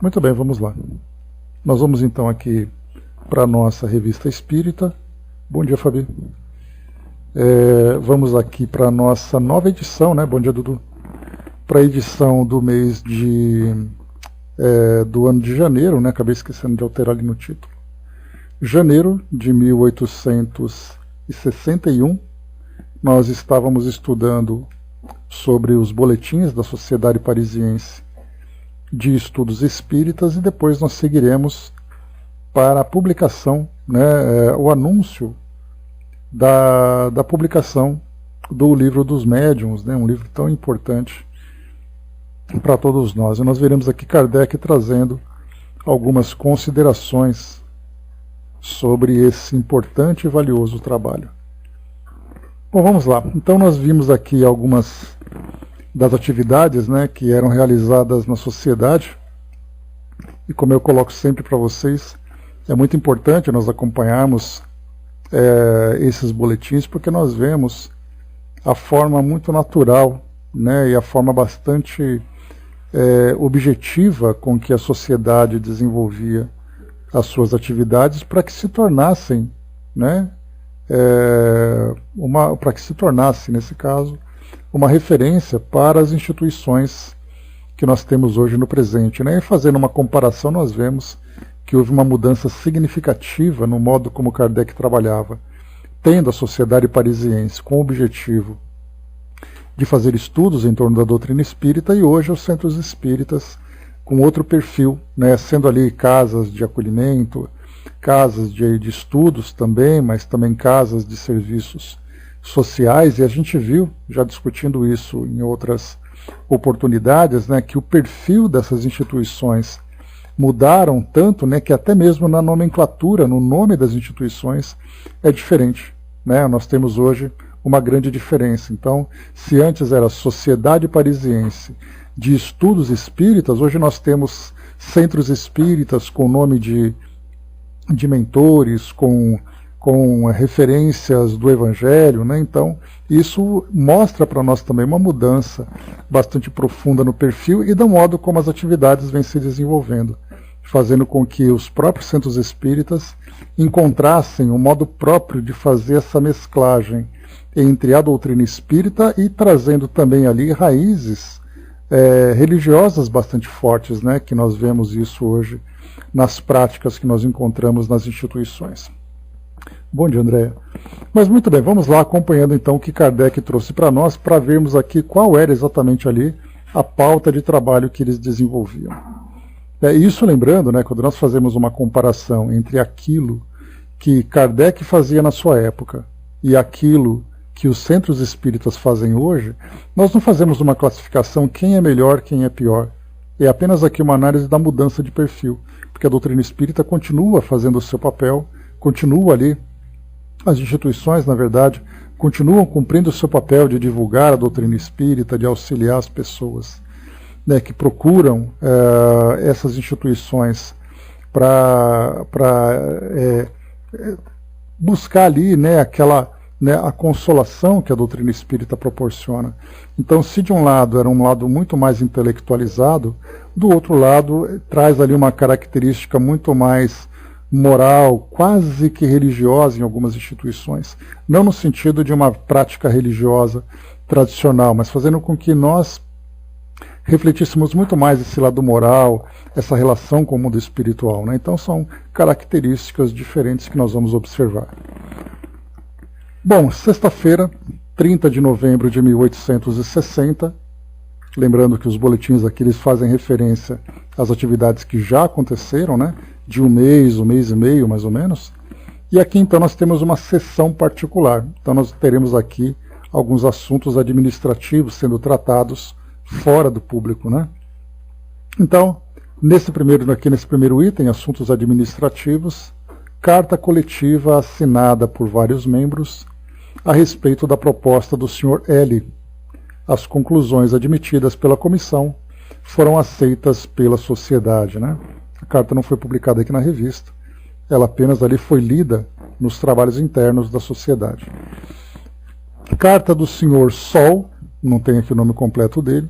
Muito bem, vamos lá. Nós vamos então aqui para a nossa revista espírita. Bom dia, Fabi. Vamos aqui para a nossa nova edição, né? Bom dia, Dudu. Para a edição do mês do ano de janeiro, né? Acabei esquecendo de alterar ali no título. Janeiro de 1861, nós estávamos estudando sobre os boletins da Sociedade Parisiense de Estudos Espíritas e depois nós seguiremos para a publicação, né, o anúncio da publicação do Livro dos Médiuns, né, um livro tão importante para todos nós. E nós veremos aqui Kardec trazendo algumas considerações sobre esse importante e valioso trabalho. Bom, vamos lá. Então nós vimos aqui algumas das atividades, né, que eram realizadas na sociedade, e como eu coloco sempre para vocês, é muito importante nós acompanharmos esses boletins, porque nós vemos a forma muito natural, né, e a forma bastante objetiva com que a sociedade desenvolvia as suas atividades para que se tornassem, né, para que se tornasse, nesse caso, uma referência para as instituições que nós temos hoje no presente, né? E fazendo uma comparação, nós vemos que houve uma mudança significativa no modo como Kardec trabalhava, tendo a Sociedade Parisiense com o objetivo de fazer estudos em torno da doutrina espírita, e hoje os centros espíritas com outro perfil, né? Sendo ali casas de acolhimento, casas de estudos também, mas também casas de serviços sociais, e a gente viu, já discutindo isso em outras oportunidades, né, que o perfil dessas instituições mudaram tanto, né, que até mesmo na nomenclatura, no nome das instituições, é diferente, né? Nós temos hoje uma grande diferença. Então, se antes era Sociedade Parisiense de Estudos Espíritas, hoje nós temos centros espíritas com nome de mentores, com referências do Evangelho, né? Então, isso mostra para nós também uma mudança bastante profunda no perfil e do modo como as atividades vêm se desenvolvendo, fazendo com que os próprios centros espíritas encontrassem um modo próprio de fazer essa mesclagem entre a doutrina espírita e trazendo também ali raízes religiosas bastante fortes, né? Que nós vemos isso hoje nas práticas que nós encontramos nas instituições. Bom dia, Andréia. Mas muito bem, vamos lá acompanhando então o que Kardec trouxe para nós, para vermos aqui qual era exatamente ali a pauta de trabalho que eles desenvolviam. Isso lembrando, né, quando nós fazemos uma comparação entre aquilo que Kardec fazia na sua época e aquilo que os centros espíritas fazem hoje, nós não fazemos uma classificação quem é melhor, quem é pior. É apenas aqui uma análise da mudança de perfil, porque a doutrina espírita continua fazendo o seu papel, continua ali. As instituições, na verdade, continuam cumprindo o seu papel de divulgar a doutrina espírita, de auxiliar as pessoas, né, que procuram essas instituições para buscar ali, né, a consolação que a doutrina espírita proporciona. Então, se de um lado era um lado muito mais intelectualizado, do outro lado traz ali uma característica muito mais moral, quase que religiosa em algumas instituições, não no sentido de uma prática religiosa tradicional, mas fazendo com que nós refletíssemos muito mais esse lado moral, essa relação com o mundo espiritual, né? Então são características diferentes que nós vamos observar. Bom, sexta-feira, 30 de novembro de 1860, lembrando que os boletins aqui eles fazem referência às atividades que já aconteceram, né? De um mês e meio, mais ou menos. E aqui então nós temos uma sessão particular. Então nós teremos aqui alguns assuntos administrativos sendo tratados fora do público, né? Então, nesse primeiro item, assuntos administrativos, carta coletiva assinada por vários membros a respeito da proposta do Sr. L. As conclusões admitidas pela comissão foram aceitas pela sociedade, né? A carta não foi publicada aqui na revista, ela apenas ali foi lida nos trabalhos internos da sociedade. Carta do Sr. Sol, não tem aqui o nome completo dele,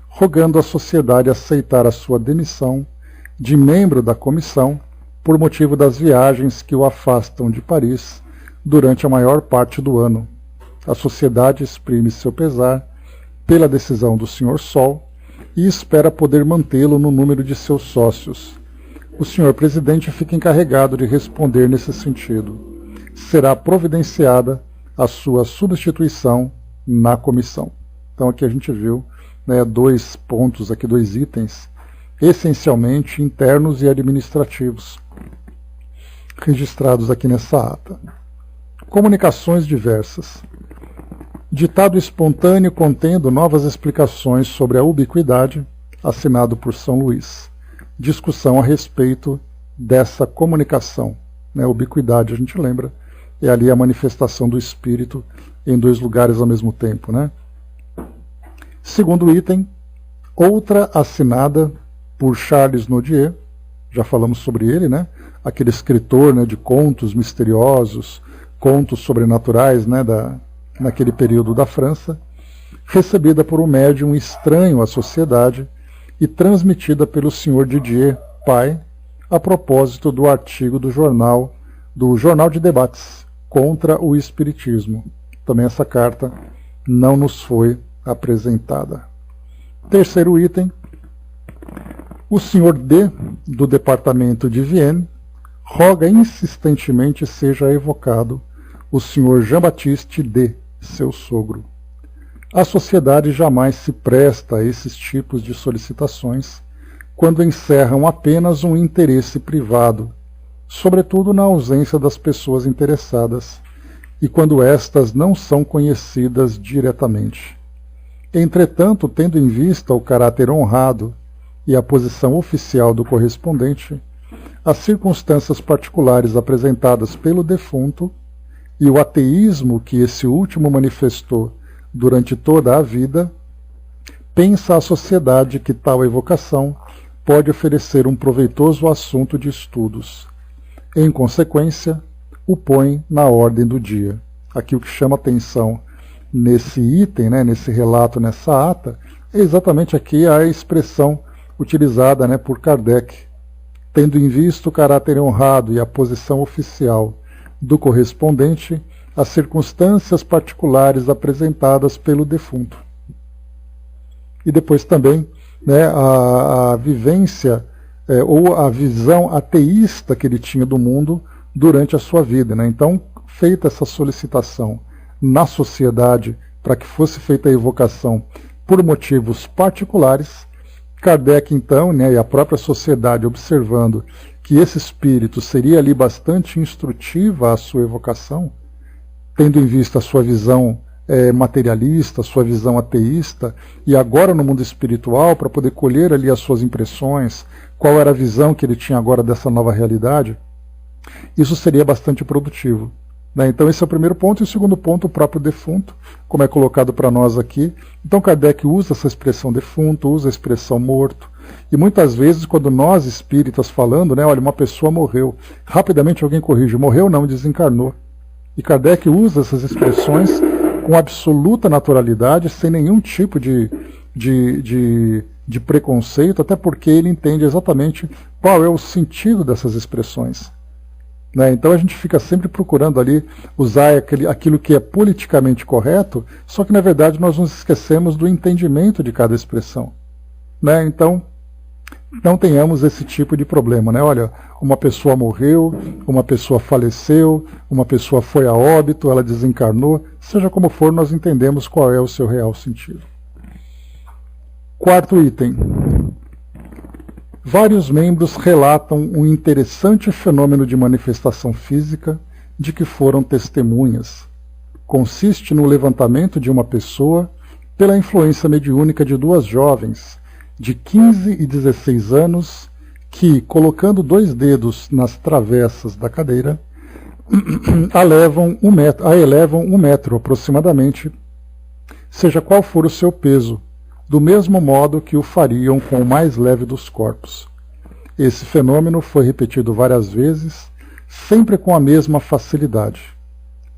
rogando à sociedade aceitar a sua demissão de membro da comissão por motivo das viagens que o afastam de Paris durante a maior parte do ano. A sociedade exprime seu pesar pela decisão do Sr. Sol e espera poder mantê-lo no número de seus sócios. O Sr. Presidente fica encarregado de responder nesse sentido. Será providenciada a sua substituição na comissão. Então aqui a gente viu, né, 2 pontos, aqui 2 itens, essencialmente internos e administrativos, registrados aqui nessa ata. Comunicações diversas. Ditado espontâneo contendo novas explicações sobre a ubiquidade, assinado por São Luís. Discussão a respeito dessa comunicação. Né, ubiquidade, a gente lembra, é ali a manifestação do Espírito em 2 lugares ao mesmo tempo. Né? Segundo item, outra assinada por Charles Nodier, já falamos sobre ele, né? Aquele escritor, né, de contos misteriosos, contos sobrenaturais, né, naquele período da França, recebida por um médium estranho à sociedade e transmitida pelo Sr. Didier, pai, a propósito do artigo do Jornal de Debates contra o Espiritismo. Também essa carta não nos foi apresentada. Terceiro item, o Sr. D, do departamento de Vienne, roga insistentemente seja evocado o Sr. Jean-Baptiste D, seu sogro. A sociedade jamais se presta a esses tipos de solicitações quando encerram apenas um interesse privado, sobretudo na ausência das pessoas interessadas, e quando estas não são conhecidas diretamente. Entretanto, tendo em vista o caráter honrado e a posição oficial do correspondente, as circunstâncias particulares apresentadas pelo defunto e o ateísmo que esse último manifestou durante toda a vida, pensa a sociedade que tal evocação pode oferecer um proveitoso assunto de estudos. Em consequência, o põe na ordem do dia. Aqui o que chama atenção nesse item, né, nesse relato, nessa ata, é exatamente aqui a expressão utilizada, né, por Kardec, tendo em vista o caráter honrado e a posição oficial do correspondente, as circunstâncias particulares apresentadas pelo defunto. E depois também, né, a vivência ou a visão ateísta que ele tinha do mundo durante a sua vida. Né? Então, feita essa solicitação na sociedade para que fosse feita a evocação por motivos particulares, Kardec, então, né, e a própria sociedade, observando que esse espírito seria ali bastante instrutiva à sua evocação, tendo em vista a sua visão materialista, a sua visão ateísta, e agora no mundo espiritual, para poder colher ali as suas impressões, qual era a visão que ele tinha agora dessa nova realidade, isso seria bastante produtivo. Então esse é o primeiro ponto. E o segundo ponto, o próprio defunto, como é colocado para nós aqui. Então Kardec usa essa expressão defunto, usa a expressão morto, e muitas vezes quando nós espíritas falando, né, olha, uma pessoa morreu, rapidamente alguém corrige, morreu não, desencarnou. E Kardec usa essas expressões com absoluta naturalidade, sem nenhum tipo de preconceito, até porque ele entende exatamente qual é o sentido dessas expressões. Né? Então a gente fica sempre procurando ali usar aquilo que é politicamente correto, só que na verdade nós nos esquecemos do entendimento de cada expressão. Né? Então não tenhamos esse tipo de problema. Né? Olha, uma pessoa morreu, uma pessoa faleceu, uma pessoa foi a óbito, ela desencarnou, seja como for, nós entendemos qual é o seu real sentido. Quarto item. Vários membros relatam um interessante fenômeno de manifestação física de que foram testemunhas. Consiste no levantamento de uma pessoa pela influência mediúnica de 2 jovens, de 15 e 16 anos, que, colocando 2 dedos nas travessas da cadeira, a elevam 1 metro aproximadamente, seja qual for o seu peso, do mesmo modo que o fariam com o mais leve dos corpos. Esse fenômeno foi repetido várias vezes, sempre com a mesma facilidade.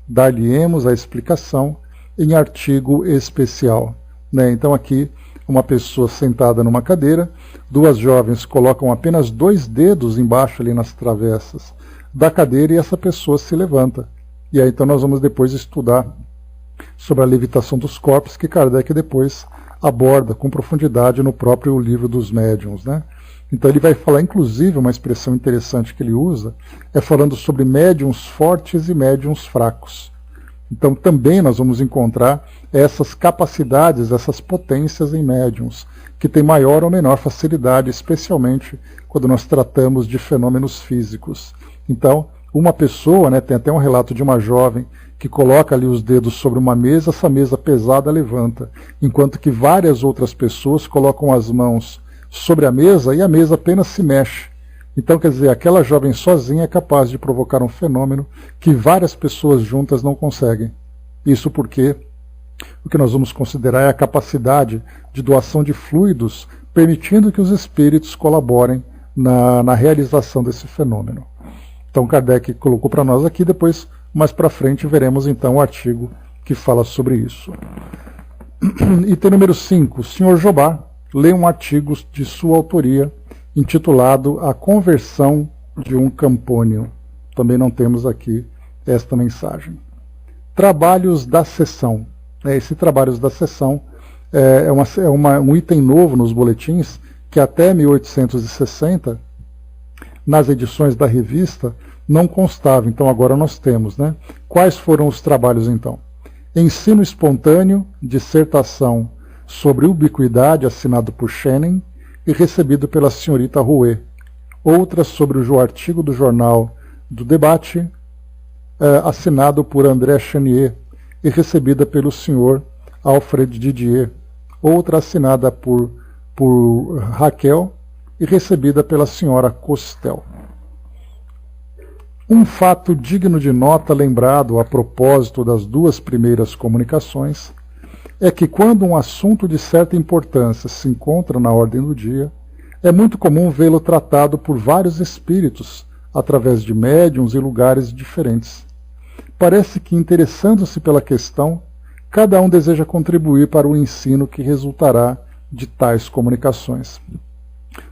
Dar-lhe-emos a explicação em artigo especial. Né? Então aqui uma pessoa sentada numa cadeira, duas jovens colocam apenas 2 dedos embaixo ali nas travessas da cadeira e essa pessoa se levanta. E aí então nós vamos depois estudar sobre a levitação dos corpos, que Kardec depois aborda com profundidade no próprio livro dos médiuns, né? Então ele vai falar, inclusive, uma expressão interessante que ele usa, é falando sobre médiuns fortes e médiuns fracos. Então também nós vamos encontrar essas capacidades, essas potências em médiuns, que têm maior ou menor facilidade, especialmente quando nós tratamos de fenômenos físicos. Então, uma pessoa, né, tem até um relato de uma jovem que coloca ali os dedos sobre uma mesa, essa mesa pesada levanta, enquanto que várias outras pessoas colocam as mãos sobre a mesa e a mesa apenas se mexe. Então, quer dizer, aquela jovem sozinha é capaz de provocar um fenômeno que várias pessoas juntas não conseguem. Isso porque o que nós vamos considerar é a capacidade de doação de fluidos, permitindo que os espíritos colaborem na realização desse fenômeno. Então Kardec colocou para nós aqui, depois mais para frente veremos então o artigo que fala sobre isso. Item número 5. O Sr. Jobá lê um artigo de sua autoria intitulado A Conversão de um Campônio. Também não temos aqui esta mensagem. Trabalhos da sessão. Esse Trabalhos da Sessão é um item novo nos boletins, que até 1860, nas edições da revista, não constava. Então agora nós temos, né? Quais foram os trabalhos então? Ensino espontâneo, dissertação sobre ubiquidade, assinado por Schenning e recebido pela senhorita Rouet. Outra sobre o artigo do Jornal do Debate, assinado por André Chenier e recebida pelo senhor Alfred Didier. Outra assinada por Raquel e recebida pela senhora Costel. Um fato digno de nota lembrado a propósito das 2 primeiras comunicações é que quando um assunto de certa importância se encontra na ordem do dia, é muito comum vê-lo tratado por vários espíritos, através de médiuns e lugares diferentes. Parece que, interessando-se pela questão, cada um deseja contribuir para o ensino que resultará de tais comunicações.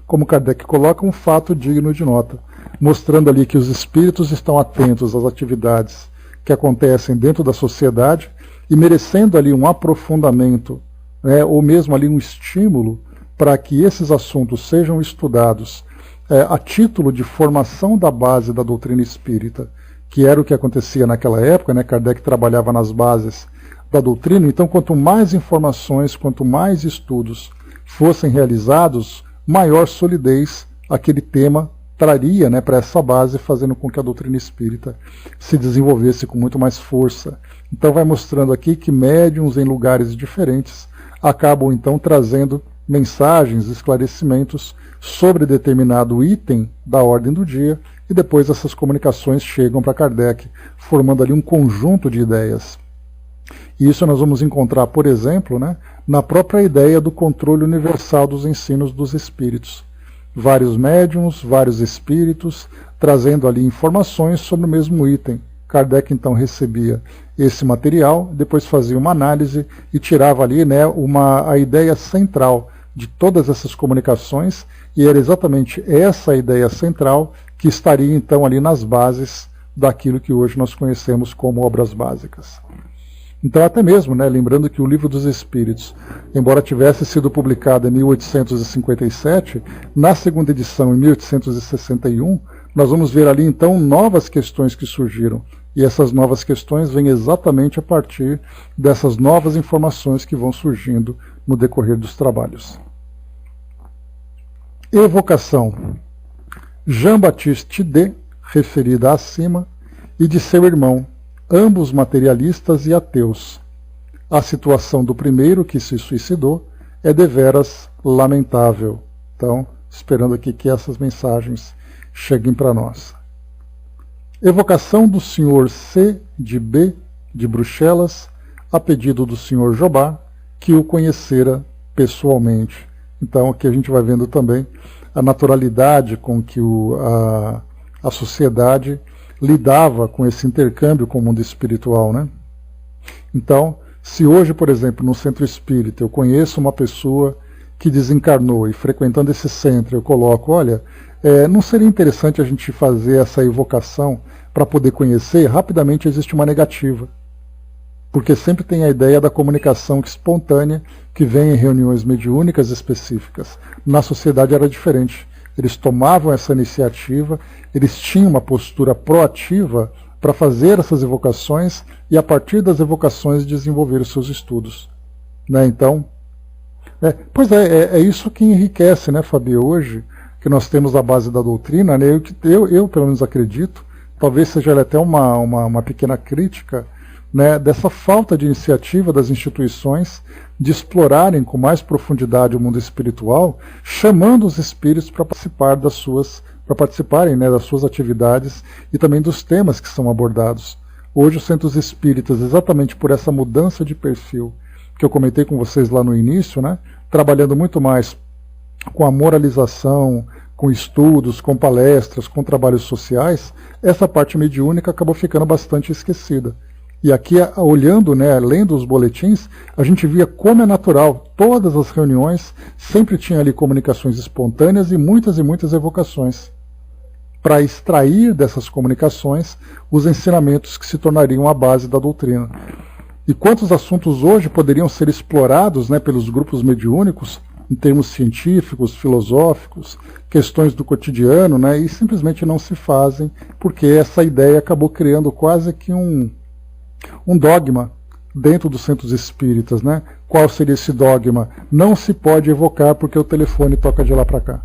Como Kardec coloca, um fato digno de nota, mostrando ali que os espíritos estão atentos às atividades que acontecem dentro da sociedade e merecendo ali um aprofundamento, né, ou mesmo ali um estímulo para que esses assuntos sejam estudados a título de formação da base da doutrina espírita, que era o que acontecia naquela época, né? Kardec trabalhava nas bases da doutrina, então quanto mais informações, quanto mais estudos fossem realizados, maior solidez aquele tema traria, né, para essa base, fazendo com que a doutrina espírita se desenvolvesse com muito mais força. Então vai mostrando aqui que médiuns em lugares diferentes acabam então trazendo mensagens, esclarecimentos sobre determinado item da ordem do dia, e depois essas comunicações chegam para Kardec, formando ali um conjunto de ideias. E isso nós vamos encontrar, por exemplo, né, na própria ideia do controle universal dos ensinos dos espíritos. Vários médiuns, vários espíritos, trazendo ali informações sobre o mesmo item. Kardec então recebia esse material, depois fazia uma análise e tirava ali, né, a ideia central de todas essas comunicações, e era exatamente essa ideia central que estaria então ali nas bases daquilo que hoje nós conhecemos como obras básicas. Então até mesmo, né, lembrando que o Livro dos Espíritos, embora tivesse sido publicado em 1857, na segunda edição em 1861, nós vamos ver ali então novas questões que surgiram. E essas novas questões vêm exatamente a partir dessas novas informações que vão surgindo no decorrer dos trabalhos. Evocação. Jean-Baptiste D., referida acima, e de seu irmão, ambos materialistas e ateus. A situação do primeiro, que se suicidou, é deveras lamentável. Então, esperando aqui que essas mensagens cheguem para nós. Evocação do Sr. C. de B. de Bruxelas, a pedido do Sr. Jobá, que o conhecera pessoalmente. Então, aqui a gente vai vendo também a naturalidade com que a sociedade lidava com esse intercâmbio com o mundo espiritual, né? Então, Se hoje, por exemplo, no centro espírita, eu conheço uma pessoa que desencarnou e frequentando esse centro eu coloco, olha, não seria interessante a gente fazer essa evocação para poder conhecer? Rapidamente existe uma negativa. Porque sempre tem a ideia da comunicação espontânea que vem em reuniões mediúnicas específicas. Na sociedade era diferente. Eles tomavam essa iniciativa, eles tinham uma postura proativa para fazer essas evocações e, a partir das evocações, desenvolver os seus estudos. Né? Então, pois é isso que enriquece, né, Fabio, hoje, que nós temos a base da doutrina, né? Eu pelo menos acredito, talvez seja até uma pequena crítica, né, dessa falta de iniciativa das instituições de explorarem com mais profundidade o mundo espiritual, chamando os espíritos para participarem, né, das suas atividades e também dos temas que são abordados. Hoje os centros espíritas, exatamente por essa mudança de perfil que eu comentei com vocês lá no início, né, trabalhando muito mais com a moralização, com estudos, com palestras, com trabalhos sociais, essa parte mediúnica acabou ficando bastante esquecida. E aqui, olhando, né, lendo os boletins, a gente via como é natural. Todas as reuniões sempre tinha ali comunicações espontâneas e muitas evocações, para extrair dessas comunicações os ensinamentos que se tornariam a base da doutrina. E quantos assuntos hoje poderiam ser explorados, né, pelos grupos mediúnicos, em termos científicos, filosóficos, questões do cotidiano, né, e simplesmente não se fazem, porque essa ideia acabou criando quase que um dogma dentro dos centros espíritas, né? Qual seria esse dogma? Não se pode evocar porque o telefone toca de lá para cá.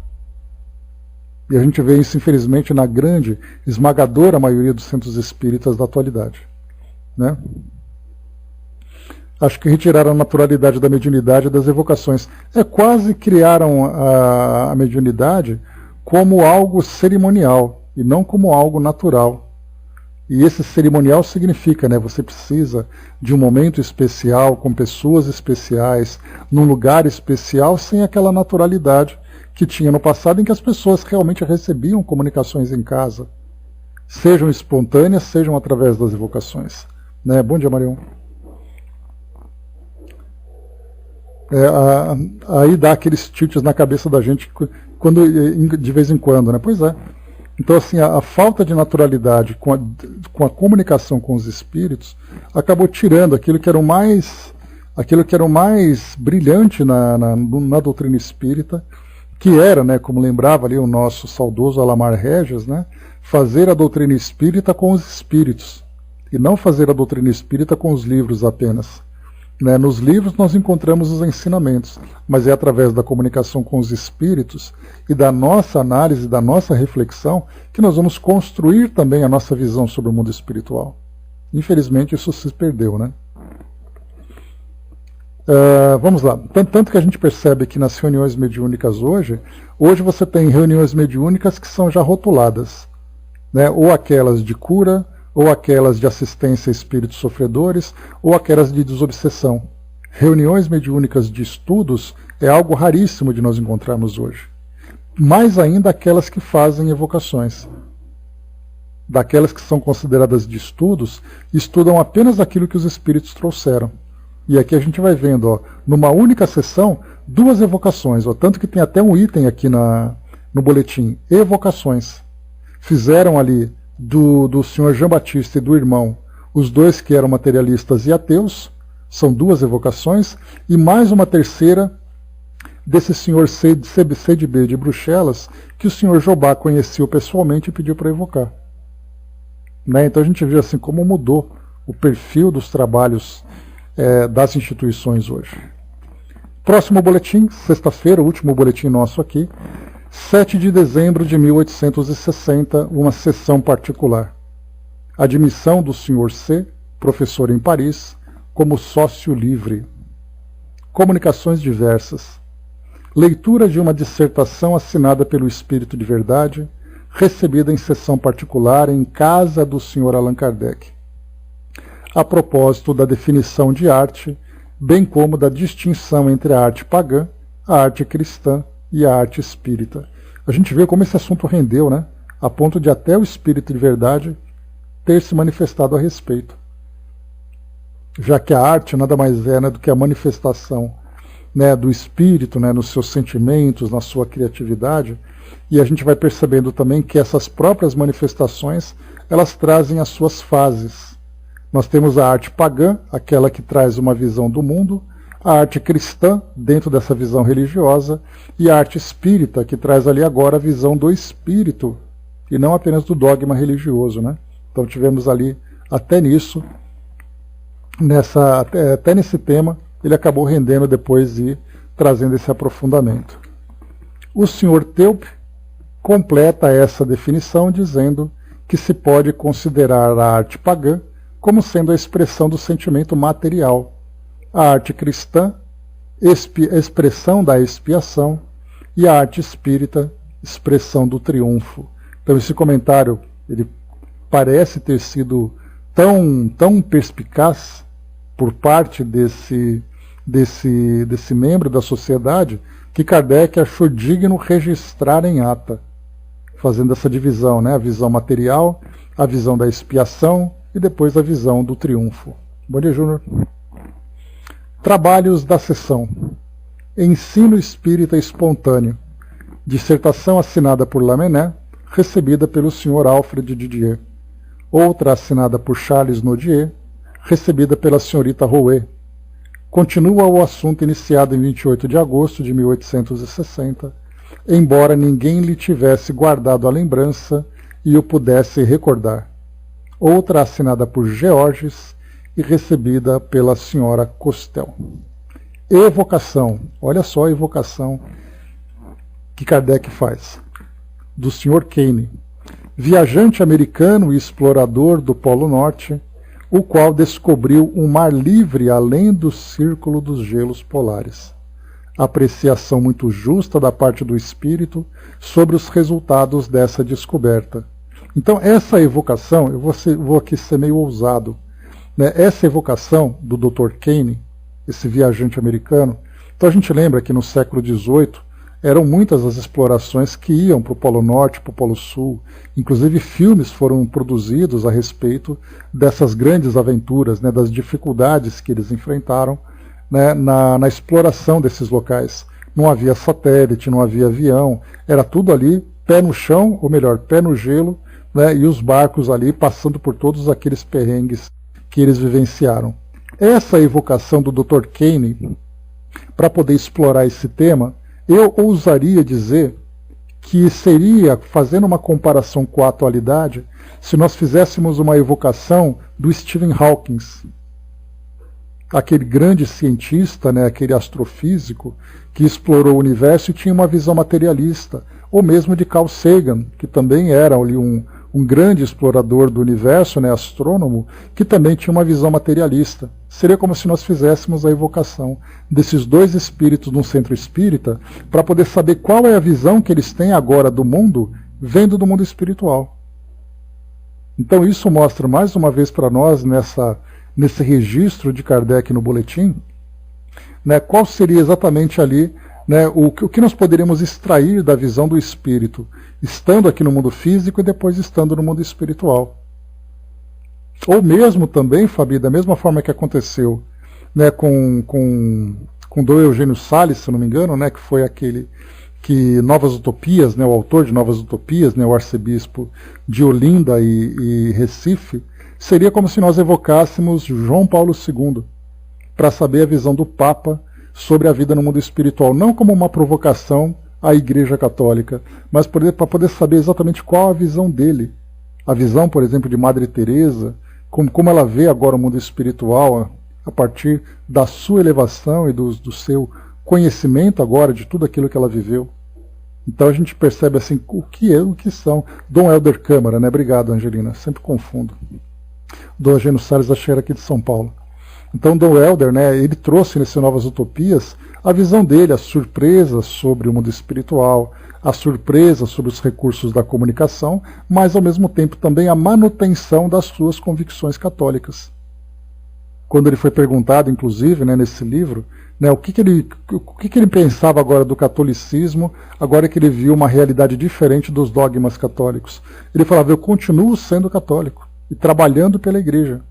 E a gente vê isso, infelizmente, na grande, esmagadora maioria dos centros espíritas da atualidade, né? Acho que retiraram a naturalidade da mediunidade das evocações. Quase criaram a mediunidade como algo cerimonial e não como algo natural. E esse cerimonial significa, né, você precisa de um momento especial, com pessoas especiais, num lugar especial, sem aquela naturalidade que tinha no passado, em que as pessoas realmente recebiam comunicações em casa, sejam espontâneas, sejam através das evocações. Né? Bom dia, Marião. Aí dá aqueles tilts na cabeça da gente de vez em quando, né? Pois é. Então, assim, a falta de naturalidade com a comunicação com os espíritos acabou tirando aquilo que era o mais brilhante na doutrina espírita, que era, né, como lembrava ali o nosso saudoso Alamar Regis, né, fazer a doutrina espírita com os espíritos, e não fazer a doutrina espírita com os livros apenas. Né, nos livros nós encontramos os ensinamentos, mas é através da comunicação com os espíritos e da nossa análise, da nossa reflexão, que nós vamos construir também a nossa visão sobre o mundo espiritual. Infelizmente isso se perdeu, né? Vamos lá. Tanto que a gente percebe que nas reuniões mediúnicas hoje você tem reuniões mediúnicas que são já rotuladas, né? Ou aquelas de cura, ou aquelas de assistência a espíritos sofredores, ou aquelas de desobsessão. Reuniões mediúnicas de estudos é algo raríssimo de nós encontrarmos hoje. Mais ainda aquelas que fazem evocações. Daquelas que são consideradas de estudos, estudam apenas aquilo que os espíritos trouxeram. E aqui a gente vai vendo, ó, numa única sessão, 2 evocações, ó, tanto que tem até um item aqui no boletim, evocações. Fizeram ali do senhor Jean Batista e do irmão, os 2 que eram materialistas e ateus, são 2 evocações, e mais uma terceira desse senhor CDB de Bruxelas, que o senhor Jobá conheceu pessoalmente e pediu para evocar. Né? Então a gente vê assim como mudou o perfil dos trabalhos das instituições hoje. Próximo boletim, sexta-feira, o último boletim nosso aqui, 7 de dezembro de 1860, uma sessão particular. Admissão do Sr. C., professor em Paris, como sócio livre. Comunicações diversas. Leitura de uma dissertação assinada pelo Espírito de Verdade, recebida em sessão particular em casa do Sr. Allan Kardec. A propósito da definição de arte, bem como da distinção entre a arte pagã, a arte cristã e a arte espírita. A gente vê como esse assunto rendeu, né? A ponto de até o Espírito de Verdade ter se manifestado a respeito. já que a arte nada mais é, né, do que a manifestação, né, do espírito, né, nos seus sentimentos, na sua criatividade, e a gente vai percebendo também que essas próprias manifestações, elas trazem as suas fases. Nós temos a arte pagã, aquela que traz uma visão do mundo, a arte cristã, dentro dessa visão religiosa, e a arte espírita, que traz ali agora a visão do espírito, e não apenas do dogma religioso, né? Então tivemos ali, até nisso, até nesse tema, ele acabou rendendo depois e trazendo esse aprofundamento. O Sr. Teup completa essa definição dizendo que se pode considerar a arte pagã como sendo a expressão do sentimento material, a arte cristã, expressão da expiação, e a arte espírita, expressão do triunfo. Então esse comentário ele parece ter sido tão perspicaz por parte desse membro da sociedade que Kardec achou digno registrar em ata, fazendo essa divisão, né? A visão material, a visão da expiação e depois a visão do triunfo. Bom dia, Júnior. Trabalhos da sessão. Ensino Espírita Espontâneo. Dissertação assinada por Lamennais, recebida pelo Sr. Alfred Didier. Outra assinada por Charles Nodier, recebida pela Srta. Rouet. Continua o assunto iniciado em 28 de agosto de 1860, embora ninguém lhe tivesse guardado a lembrança e o pudesse recordar. Outra assinada por Georges e recebida pela Sra. Costel. Evocação, olha só a evocação que Kardec faz, do Sr. Kane, viajante americano e explorador do Polo Norte, o qual descobriu um mar livre além do círculo dos gelos polares. Apreciação muito justa da parte do espírito sobre os resultados dessa descoberta. Então, essa evocação, eu vou aqui ser meio ousado, né? Essa evocação do Dr. Kane, esse viajante americano, então a gente lembra que no século XVIII eram muitas as explorações que iam para o Polo Norte, para o Polo Sul, inclusive filmes foram produzidos a respeito dessas grandes aventuras, né, das dificuldades que eles enfrentaram, né, na exploração desses locais. Não havia satélite, não havia avião, era tudo ali, pé no chão, ou melhor, pé no gelo, né, e os barcos ali passando por todos aqueles perrengues que eles vivenciaram. Essa evocação do Dr. Kane, para poder explorar esse tema, eu ousaria dizer que seria, fazendo uma comparação com a atualidade, se nós fizéssemos uma evocação do Stephen Hawking, aquele grande cientista, né, aquele astrofísico que explorou o universo e tinha uma visão materialista, ou mesmo de Carl Sagan, que também era ali um grande explorador do universo, né, astrônomo, que também tinha uma visão materialista. Seria como se nós fizéssemos a evocação desses dois espíritos num centro espírita para poder saber qual é a visão que eles têm agora do mundo, vendo do mundo espiritual. Então isso mostra mais uma vez para nós, nesse registro de Kardec no boletim, né, qual seria exatamente ali, né, o que nós poderíamos extrair da visão do espírito, estando aqui no mundo físico e depois estando no mundo espiritual. Ou mesmo também, Fabi, da mesma forma que aconteceu, né, com Dom Eugênio Salles, se não me engano, né, que foi aquele que Novas Utopias, né, o autor de Novas Utopias, né, o arcebispo de Olinda e Recife, seria como se nós evocássemos João Paulo II para saber a visão do Papa sobre a vida no mundo espiritual, não como uma provocação à Igreja Católica, mas para poder saber exatamente qual a visão dele. A visão, por exemplo, de Madre Teresa, como ela vê agora o mundo espiritual a partir da sua elevação e do seu conhecimento agora de tudo aquilo que ela viveu. Então a gente percebe assim o que são. Dom Helder Câmara, né? Obrigado, Angelina, sempre confundo. Dom Eugênio Salles da Cheira aqui de São Paulo. Então Dom Helder, né, ele trouxe nesse Novas Utopias a visão dele, a surpresa sobre o mundo espiritual, a surpresa sobre os recursos da comunicação, mas ao mesmo tempo também a manutenção das suas convicções católicas. Quando ele foi perguntado, inclusive, né, nesse livro, né, o que ele pensava agora do catolicismo, agora que ele viu uma realidade diferente dos dogmas católicos. Ele falava, eu continuo sendo católico e trabalhando pela Igreja.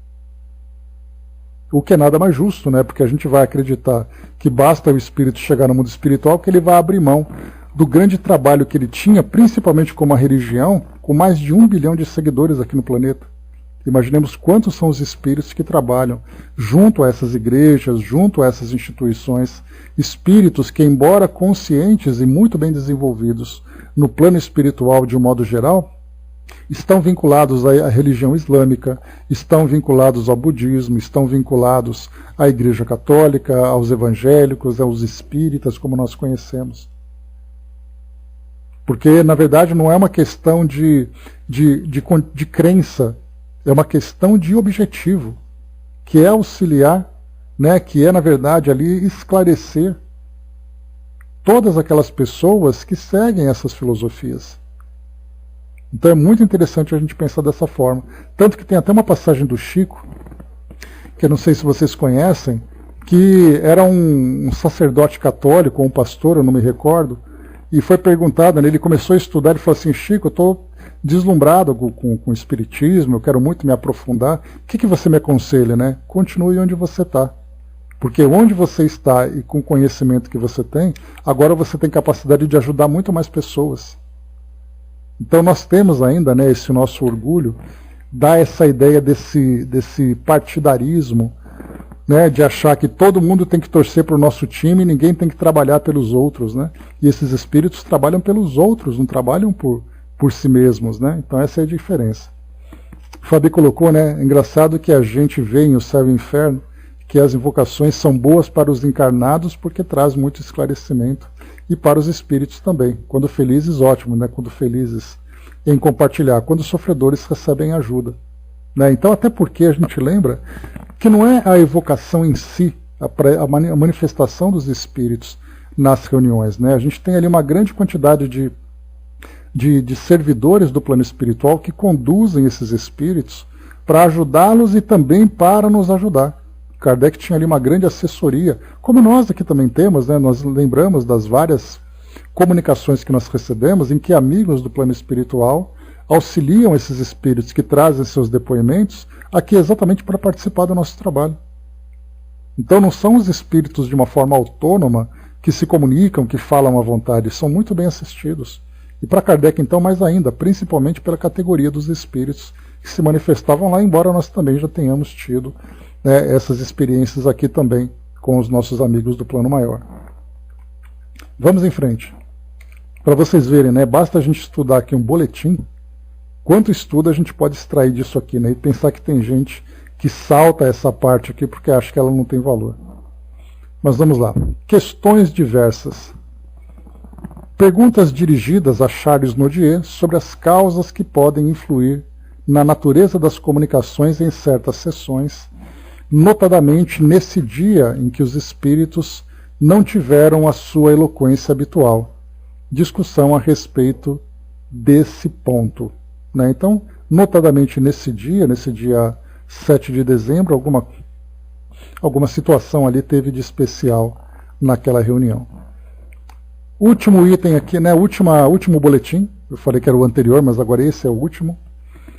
O que é nada mais justo, né? Porque a gente vai acreditar que basta o espírito chegar no mundo espiritual que ele vai abrir mão do grande trabalho que ele tinha, principalmente como a religião, com mais de 1 bilhão de seguidores aqui no planeta. Imaginemos quantos são os espíritos que trabalham junto a essas igrejas, junto a essas instituições, espíritos que, embora conscientes e muito bem desenvolvidos no plano espiritual de um modo geral, estão vinculados à religião islâmica, estão vinculados ao budismo, estão vinculados à Igreja Católica, aos evangélicos, aos espíritas, como nós conhecemos. Porque, na verdade, não é uma questão de crença, é uma questão de objetivo, que é auxiliar, né, que é, na verdade, ali esclarecer todas aquelas pessoas que seguem essas filosofias. Então é muito interessante a gente pensar dessa forma. Tanto que tem até uma passagem do Chico, que eu não sei se vocês conhecem, que era um sacerdote católico, ou um pastor, eu não me recordo, e foi perguntado, né, ele começou a estudar e falou assim: Chico, eu estou deslumbrado com o espiritismo, eu quero muito me aprofundar, o que você me aconselha, né? Continue onde você está. Porque onde você está e com o conhecimento que você tem, agora você tem capacidade de ajudar muito mais pessoas. Então nós temos ainda, né, esse nosso orgulho, dá essa ideia desse partidarismo, né, de achar que todo mundo tem que torcer para o nosso time e ninguém tem que trabalhar pelos outros, né? E esses espíritos trabalham pelos outros, não trabalham por si mesmos, né? Então essa é a diferença. O Fabi colocou, né, engraçado que a gente vê em O Céu e o Inferno que as invocações são boas para os encarnados porque traz muito esclarecimento, e para os espíritos também. Quando felizes, ótimo, né? Quando felizes em compartilhar. Quando sofredores recebem ajuda. Né? Então, até porque a gente lembra que não é a evocação em si, a manifestação dos espíritos nas reuniões. Né? A gente tem ali uma grande quantidade de servidores do plano espiritual que conduzem esses espíritos para ajudá-los e também para nos ajudar. Kardec tinha ali uma grande assessoria, como nós aqui também temos, né? Nós lembramos das várias comunicações que nós recebemos em que amigos do plano espiritual auxiliam esses espíritos que trazem seus depoimentos aqui exatamente para participar do nosso trabalho. Então não são os espíritos de uma forma autônoma que se comunicam, que falam à vontade, são muito bem assistidos. E para Kardec então mais ainda, principalmente pela categoria dos espíritos que se manifestavam lá, embora nós também já tenhamos tido essas experiências aqui também com os nossos amigos do plano maior. Vamos em frente. Para vocês verem, né, basta a gente estudar aqui um boletim, quanto estudo a gente pode extrair disso aqui, né, e pensar que tem gente que salta essa parte aqui porque acha que ela não tem valor. Mas vamos lá. Questões diversas. Perguntas dirigidas a Charles Nodier sobre as causas que podem influir na natureza das comunicações em certas sessões, notadamente nesse dia em que os espíritos não tiveram a sua eloquência habitual. Discussão a respeito desse ponto. Né? Então, notadamente nesse dia 7 de dezembro, alguma situação ali teve de especial naquela reunião. Último item aqui, né? Último boletim, eu falei que era o anterior, mas agora esse é o último.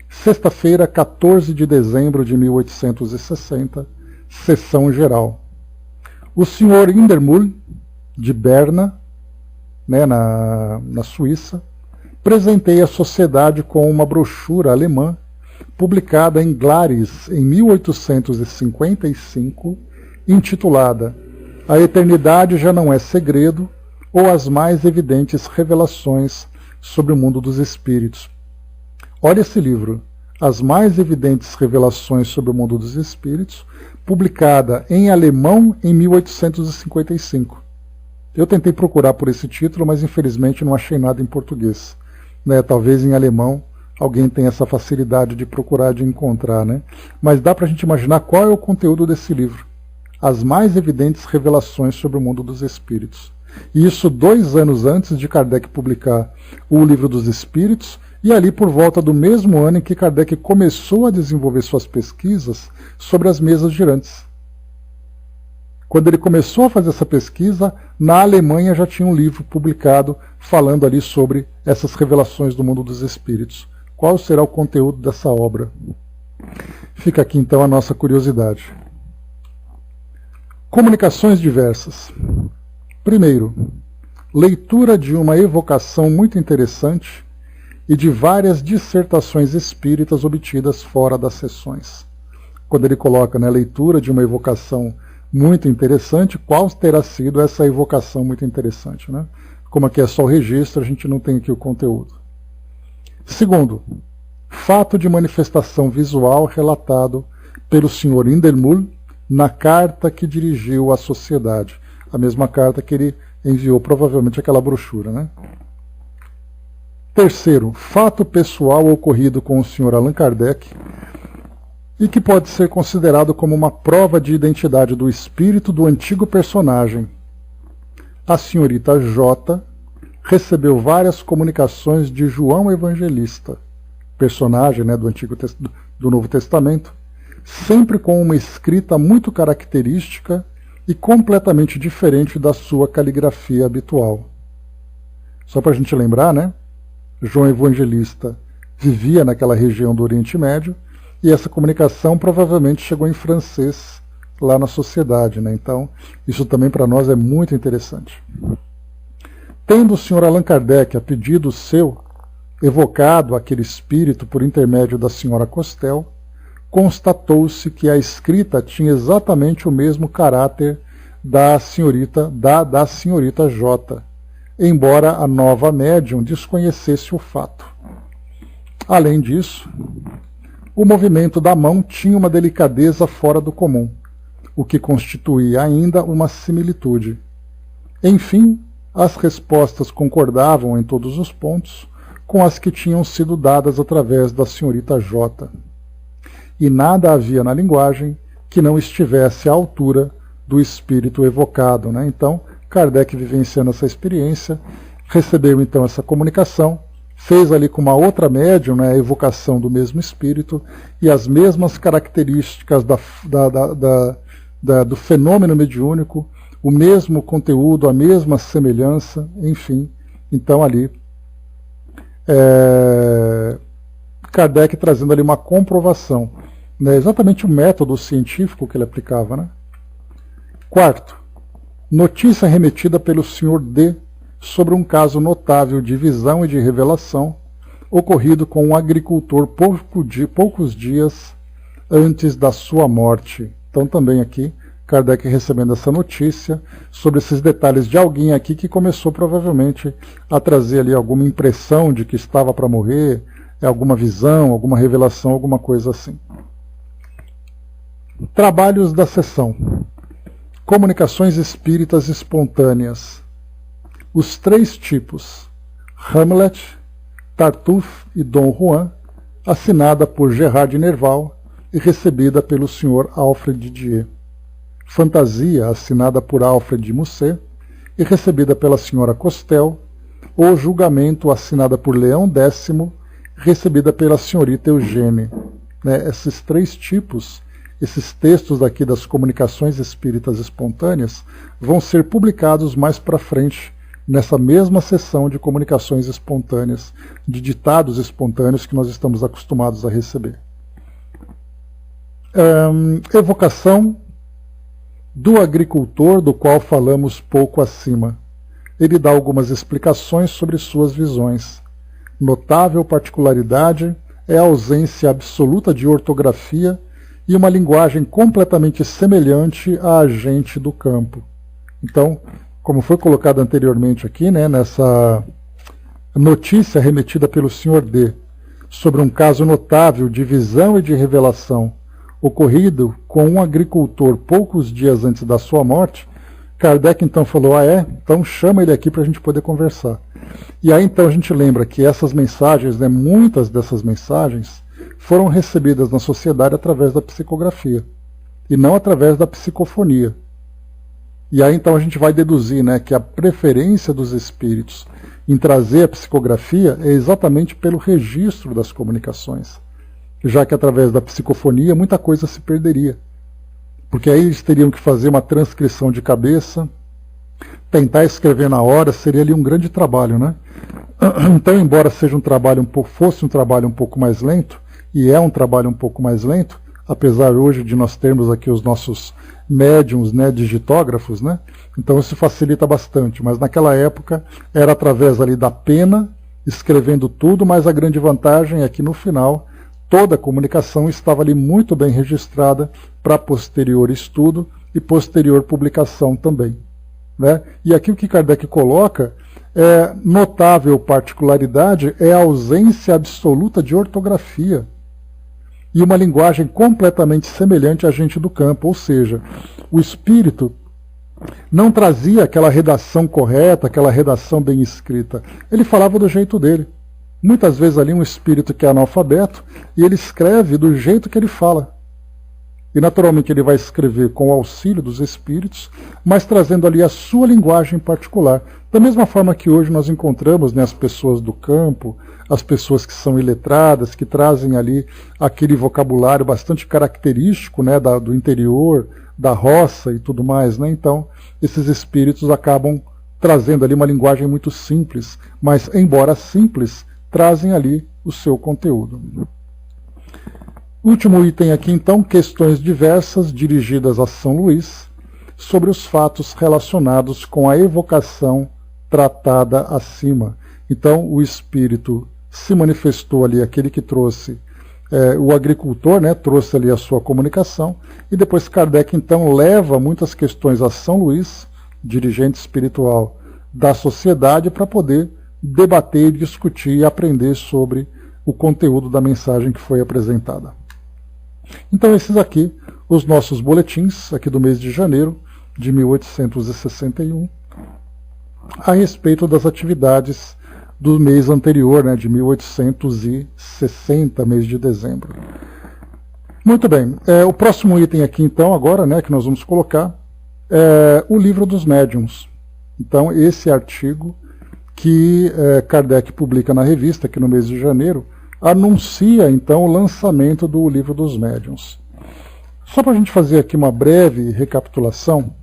Sexta-feira, 14 de dezembro de 1860, sessão geral. O senhor Indermull, de Berna, né, na Suíça, presenteia a sociedade com uma brochura alemã, publicada em Glaris em 1855, intitulada A Eternidade Já Não É Segredo, ou As Mais Evidentes Revelações sobre o Mundo dos Espíritos. Olha esse livro, As Mais Evidentes Revelações sobre o Mundo dos Espíritos, publicada em alemão em 1855. Eu tentei procurar por esse título, mas infelizmente não achei nada em português. Né? Talvez em alemão alguém tenha essa facilidade de procurar, de encontrar. Né? Mas dá para a gente imaginar qual é o conteúdo desse livro. As Mais Evidentes Revelações sobre o Mundo dos Espíritos. E isso 2 anos antes de Kardec publicar o Livro dos Espíritos, e ali por volta do mesmo ano em que Kardec começou a desenvolver suas pesquisas sobre as mesas girantes. Quando ele começou a fazer essa pesquisa, na Alemanha já tinha um livro publicado falando ali sobre essas revelações do mundo dos espíritos. Qual será o conteúdo dessa obra? Fica aqui então a nossa curiosidade. Comunicações diversas. Primeiro, leitura de uma evocação muito interessante e de várias dissertações espíritas obtidas fora das sessões. Quando ele coloca, né, leitura de uma evocação muito interessante, qual terá sido essa evocação muito interessante, né? Como aqui é só o registro, a gente não tem aqui o conteúdo. Segundo, fato de manifestação visual relatado pelo Sr. Indelmul na carta que dirigiu à sociedade. A mesma carta que ele enviou, provavelmente aquela brochura, né? Terceiro, fato pessoal ocorrido com o Sr. Allan Kardec e que pode ser considerado como uma prova de identidade do espírito do antigo personagem. A senhorita J recebeu várias comunicações de João Evangelista, personagem, né, do Novo Testamento, sempre com uma escrita muito característica e completamente diferente da sua caligrafia habitual. Só para a gente lembrar, né? João Evangelista vivia naquela região do Oriente Médio e essa comunicação provavelmente chegou em francês lá na sociedade, né? Então, isso também para nós é muito interessante. Tendo o Sr. Allan Kardec, a pedido seu, evocado aquele espírito por intermédio da Sra. Costel, constatou-se que a escrita tinha exatamente o mesmo caráter da senhorita J, embora a nova médium desconhecesse o fato. Além disso, o movimento da mão tinha uma delicadeza fora do comum, o que constituía ainda uma similitude. Enfim, as respostas concordavam em todos os pontos com as que tinham sido dadas através da senhorita J. E nada havia na linguagem que não estivesse à altura do espírito evocado, né? Então, Kardec, vivenciando essa experiência, recebeu então essa comunicação, fez ali com uma outra médium, né, a evocação do mesmo espírito e as mesmas características do fenômeno mediúnico, o mesmo conteúdo, a mesma semelhança, enfim. Então ali Kardec trazendo ali uma comprovação, né, exatamente o método científico que ele aplicava, né? Quarto, notícia remetida pelo Sr. D sobre um caso notável de visão e de revelação ocorrido com um agricultor poucos dias antes da sua morte. Então também aqui Kardec recebendo essa notícia sobre esses detalhes de alguém aqui que começou provavelmente a trazer ali alguma impressão de que estava para morrer, alguma visão, alguma revelação, alguma coisa assim. Trabalhos da sessão. Comunicações espíritas espontâneas. Os três tipos, Hamlet, Tartuffe e Dom Juan, assinada por Gerard Nerval e recebida pelo Sr. Alfred Didier. Fantasia, assinada por Alfred de Musset e recebida pela Sra. Costel. O Julgamento, assinada por Leão X, recebida pela Senhorita Eugênie. Né, esses três tipos, esses textos aqui das comunicações espíritas espontâneas, vão ser publicados mais para frente, nessa mesma sessão de comunicações espontâneas, de ditados espontâneos que nós estamos acostumados a receber. Evocação do agricultor, do qual falamos pouco acima. Ele dá algumas explicações sobre suas visões. Notável particularidade é a ausência absoluta de ortografia e uma linguagem completamente semelhante à gente do campo. Então, como foi colocado anteriormente aqui, né, nessa notícia remetida pelo Sr. D, sobre um caso notável de visão e de revelação ocorrido com um agricultor poucos dias antes da sua morte, Kardec então falou, então chama ele aqui para a gente poder conversar. E aí então a gente lembra que essas mensagens, né, muitas dessas mensagens, foram recebidas na sociedade através da psicografia, e não através da psicofonia. E aí então a gente vai deduzir, né, que a preferência dos espíritos em trazer a psicografia é exatamente pelo registro das comunicações, já que através da psicofonia muita coisa se perderia. Porque aí eles teriam que fazer uma transcrição de cabeça, tentar escrever na hora, seria ali um grande trabalho, né? Então, embora seja fosse um trabalho um pouco mais lento, e é um trabalho um pouco mais lento, apesar hoje de nós termos aqui os nossos médiums, né, digitógrafos, né? Então isso facilita bastante, mas naquela época era através ali da pena, escrevendo tudo, mas a grande vantagem é que no final toda a comunicação estava ali muito bem registrada para posterior estudo e posterior publicação também, né? E aqui o que Kardec coloca é notável particularidade é a ausência absoluta de ortografia e uma linguagem completamente semelhante à gente do campo, ou seja, o espírito não trazia aquela redação correta, aquela redação bem escrita. Ele falava do jeito dele. Muitas vezes ali um espírito que é analfabeto e ele escreve do jeito que ele fala. E naturalmente ele vai escrever com o auxílio dos espíritos, mas trazendo ali a sua linguagem particular. Da mesma forma que hoje nós encontramos, né, as pessoas do campo, as pessoas que são iletradas, que trazem ali aquele vocabulário bastante característico, né, do interior, da roça e tudo mais, né? Então, esses espíritos acabam trazendo ali uma linguagem muito simples, mas, embora simples, trazem ali o seu conteúdo. Último item aqui, então, questões diversas dirigidas a São Luís sobre os fatos relacionados com a evocação tratada acima. Então, o espírito se manifestou ali, aquele que trouxe o agricultor, né, trouxe ali a sua comunicação, e depois Kardec então leva muitas questões a São Luís, dirigente espiritual da sociedade, para poder debater, discutir e aprender sobre o conteúdo da mensagem que foi apresentada. Então esses aqui, os nossos boletins, aqui do mês de janeiro de 1861, a respeito das atividades do mês anterior, né, de 1860, mês de dezembro. Muito bem, o próximo item aqui então, agora, né, que nós vamos colocar, é o Livro dos Médiuns. Então, esse artigo que Kardec publica na revista, aqui no mês de janeiro, anuncia então o lançamento do Livro dos Médiuns. Só para a gente fazer aqui uma breve recapitulação,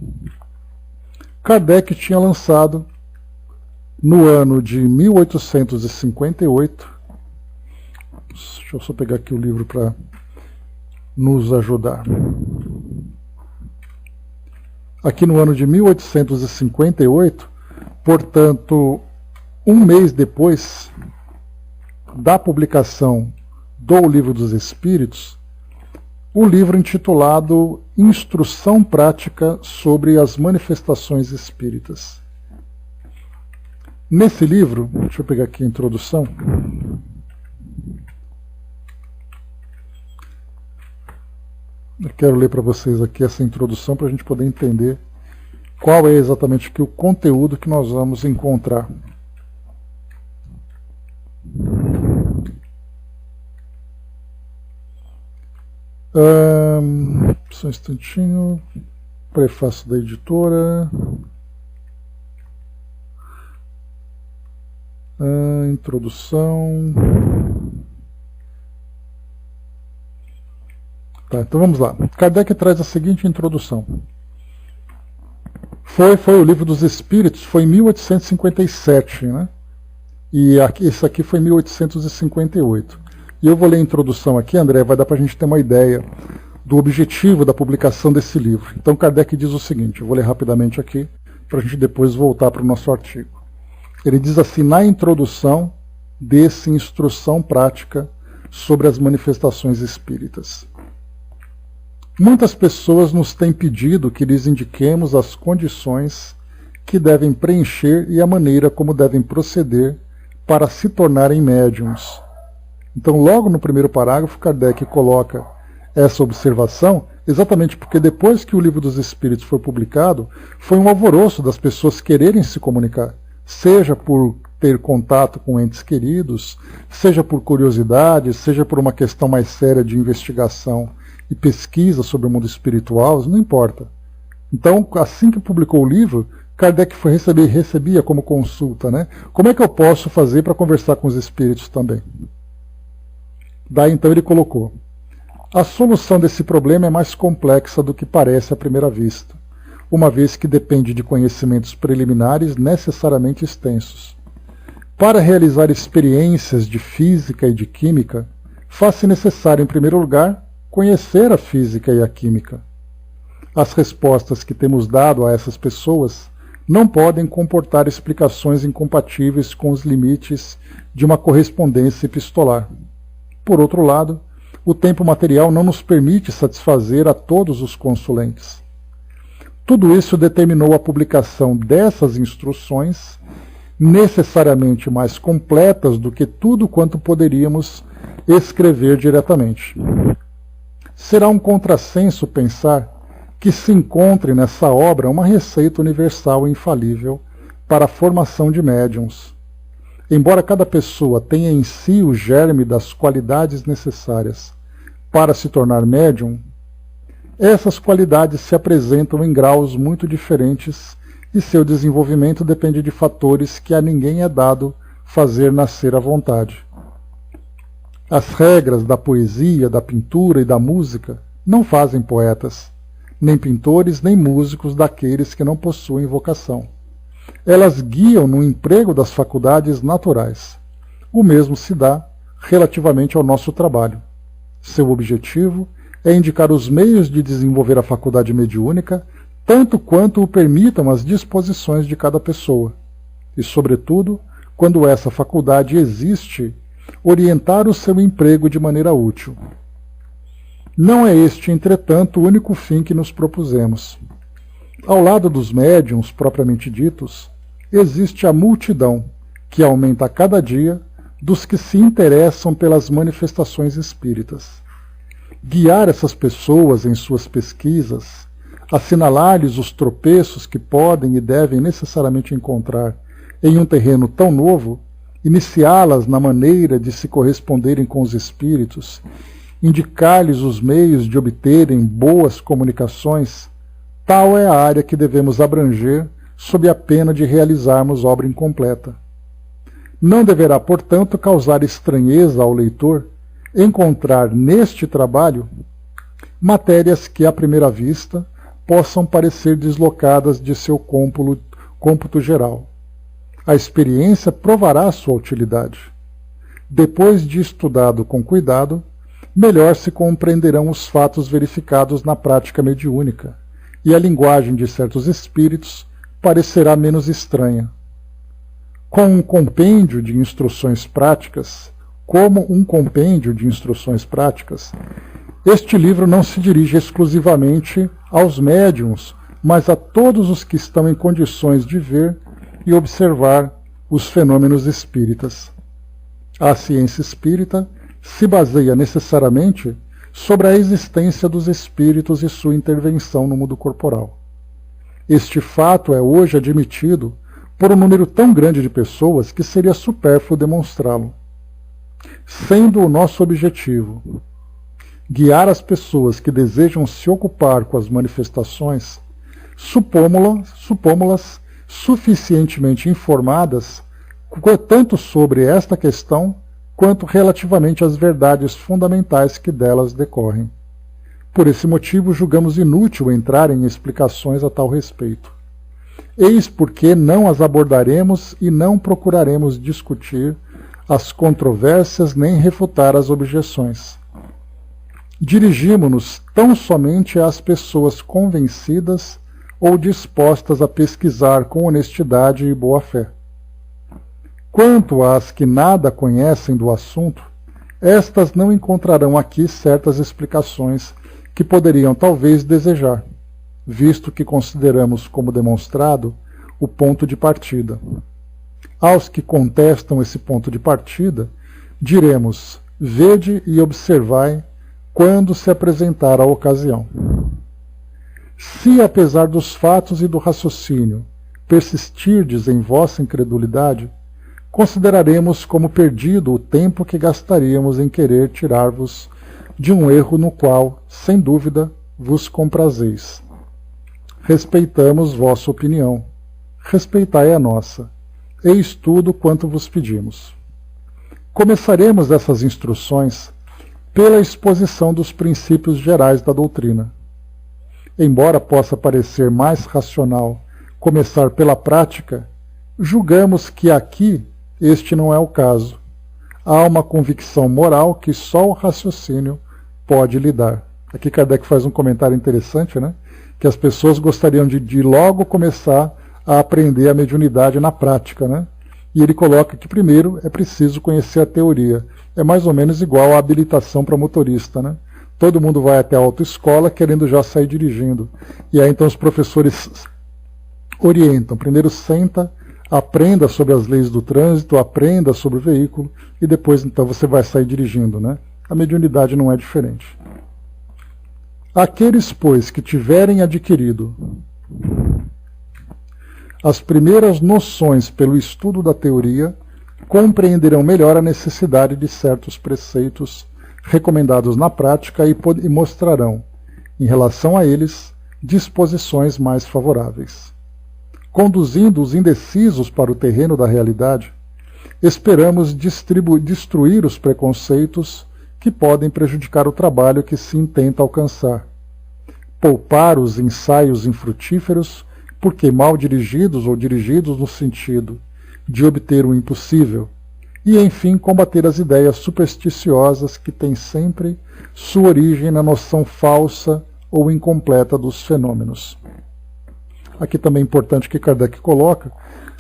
Kardec tinha lançado no ano de 1858, deixa eu só pegar aqui o livro para nos ajudar. Aqui no ano de 1858, portanto, um mês depois da publicação do Livro dos Espíritos, o livro intitulado Instrução Prática sobre as Manifestações Espíritas. Nesse livro, deixa eu pegar aqui a introdução. Eu quero ler para vocês aqui essa introdução para a gente poder entender qual é exatamente o conteúdo que nós vamos encontrar. Só um instantinho. Prefácio da editora. Introdução. Tá, então vamos lá. Kardec traz a seguinte introdução. Foi o Livro dos Espíritos, foi em 1857, né? E esse aqui foi em 1858. E eu vou ler a introdução aqui, André, vai dar para a gente ter uma ideia do objetivo da publicação desse livro. Então Kardec diz o seguinte, eu vou ler rapidamente aqui, para a gente depois voltar para o nosso artigo. Ele diz assim, na introdução desse Instrução Prática sobre as Manifestações Espíritas. Muitas pessoas nos têm pedido que lhes indiquemos as condições que devem preencher e a maneira como devem proceder para se tornarem médiums. Então, logo no primeiro parágrafo, Kardec coloca essa observação, exatamente porque depois que o Livro dos Espíritos foi publicado, foi um alvoroço das pessoas quererem se comunicar, seja por ter contato com entes queridos, seja por curiosidade, seja por uma questão mais séria de investigação e pesquisa sobre o mundo espiritual, não importa. Então, assim que publicou o livro, Kardec recebia como consulta, né? Como é que eu posso fazer para conversar com os espíritos também? Daí então ele colocou: a solução desse problema é mais complexa do que parece à primeira vista, uma vez que depende de conhecimentos preliminares necessariamente extensos. Para realizar experiências de física e de química, faz-se necessário, em primeiro lugar, conhecer a física e a química. as respostas que temos dado a essas pessoas não podem comportar explicações incompatíveis com os limites de uma correspondência epistolar. Por outro lado, o tempo material não nos permite satisfazer a todos os consulentes. Tudo isso determinou a publicação dessas instruções, necessariamente mais completas do que tudo quanto poderíamos escrever diretamente. Será um contrassenso pensar que se encontre nessa obra uma receita universal e infalível para a formação de médiuns. Embora cada pessoa tenha em si o germe das qualidades necessárias para se tornar médium, essas qualidades se apresentam em graus muito diferentes e seu desenvolvimento depende de fatores que a ninguém é dado fazer nascer à vontade. As regras da poesia, da pintura e da música não fazem poetas, nem pintores nem músicos daqueles que não possuem vocação. Elas guiam no emprego das faculdades naturais. O mesmo se dá relativamente ao nosso trabalho. Seu objetivo é indicar os meios de desenvolver a faculdade mediúnica, tanto quanto o permitam as disposições de cada pessoa. E, sobretudo, quando essa faculdade existe, orientar o seu emprego de maneira útil. Não é este, entretanto, o único fim que nos propusemos. Ao lado dos médiuns propriamente ditos, existe a multidão, que aumenta a cada dia, dos que se interessam pelas manifestações espíritas. Guiar essas pessoas em suas pesquisas, assinalar-lhes os tropeços que podem e devem necessariamente encontrar em um terreno tão novo, iniciá-las na maneira de se corresponderem com os espíritos, indicar-lhes os meios de obterem boas comunicações, tal é a área que devemos abranger sob a pena de realizarmos obra incompleta. Não deverá, portanto, causar estranheza ao leitor encontrar neste trabalho matérias que, à primeira vista, possam parecer deslocadas de seu cômputo geral. A experiência provará sua utilidade. Depois de estudado com cuidado, melhor se compreenderão os fatos verificados na prática mediúnica, e a linguagem de certos espíritos parecerá menos estranha. Como um compêndio de instruções práticas, este livro não se dirige exclusivamente aos médiuns, mas a todos os que estão em condições de ver e observar os fenômenos espíritas. A ciência espírita se baseia necessariamente sobre a existência dos espíritos e sua intervenção no mundo corporal. Este fato é hoje admitido por um número tão grande de pessoas que seria supérfluo demonstrá-lo. Sendo o nosso objetivo guiar as pessoas que desejam se ocupar com as manifestações, supômo-las suficientemente informadas tanto sobre esta questão quanto relativamente às verdades fundamentais que delas decorrem. Por esse motivo, julgamos inútil entrar em explicações a tal respeito. Eis porque não as abordaremos e não procuraremos discutir as controvérsias nem refutar as objeções. Dirigimo-nos tão somente às pessoas convencidas ou dispostas a pesquisar com honestidade e boa-fé. Quanto às que nada conhecem do assunto, estas não encontrarão aqui certas explicações que poderiam talvez desejar, visto que consideramos como demonstrado o ponto de partida. Aos que contestam esse ponto de partida, diremos: vede e observai quando se apresentar a ocasião. Se, apesar dos fatos e do raciocínio, persistirdes em vossa incredulidade, consideraremos como perdido o tempo que gastaríamos em querer tirar-vos de um erro no qual, sem dúvida, vos comprazeis. Respeitamos vossa opinião, respeitai a nossa. Eis tudo quanto vos pedimos. Começaremos essas instruções pela exposição dos princípios gerais da doutrina. Embora possa parecer mais racional começar pela prática, julgamos que aqui este não é o caso. Há uma convicção moral que só o raciocínio pode lhe dar. Aqui Kardec faz um comentário interessante, né? que as pessoas gostariam de logo começar a aprender a mediunidade na prática, né? E ele coloca que primeiro é preciso conhecer a teoria. É mais ou menos igual à habilitação para motorista, né? Todo mundo vai até a autoescola querendo já sair dirigindo. E aí então os professores orientam. Primeiro senta, aprenda sobre as leis do trânsito, aprenda sobre o veículo e depois então você vai sair dirigindo, né? A mediunidade não é diferente. Aqueles, pois, que tiverem adquirido as primeiras noções pelo estudo da teoria, compreenderão melhor a necessidade de certos preceitos recomendados na prática e mostrarão, em relação a eles, disposições mais favoráveis. Conduzindo os indecisos para o terreno da realidade, esperamos destruir os preconceitos que podem prejudicar o trabalho que se intenta alcançar, poupar os ensaios infrutíferos, porque mal dirigidos ou dirigidos no sentido de obter o impossível, e, enfim, combater as ideias supersticiosas que têm sempre sua origem na noção falsa ou incompleta dos fenômenos. Aqui também é importante que Kardec coloca,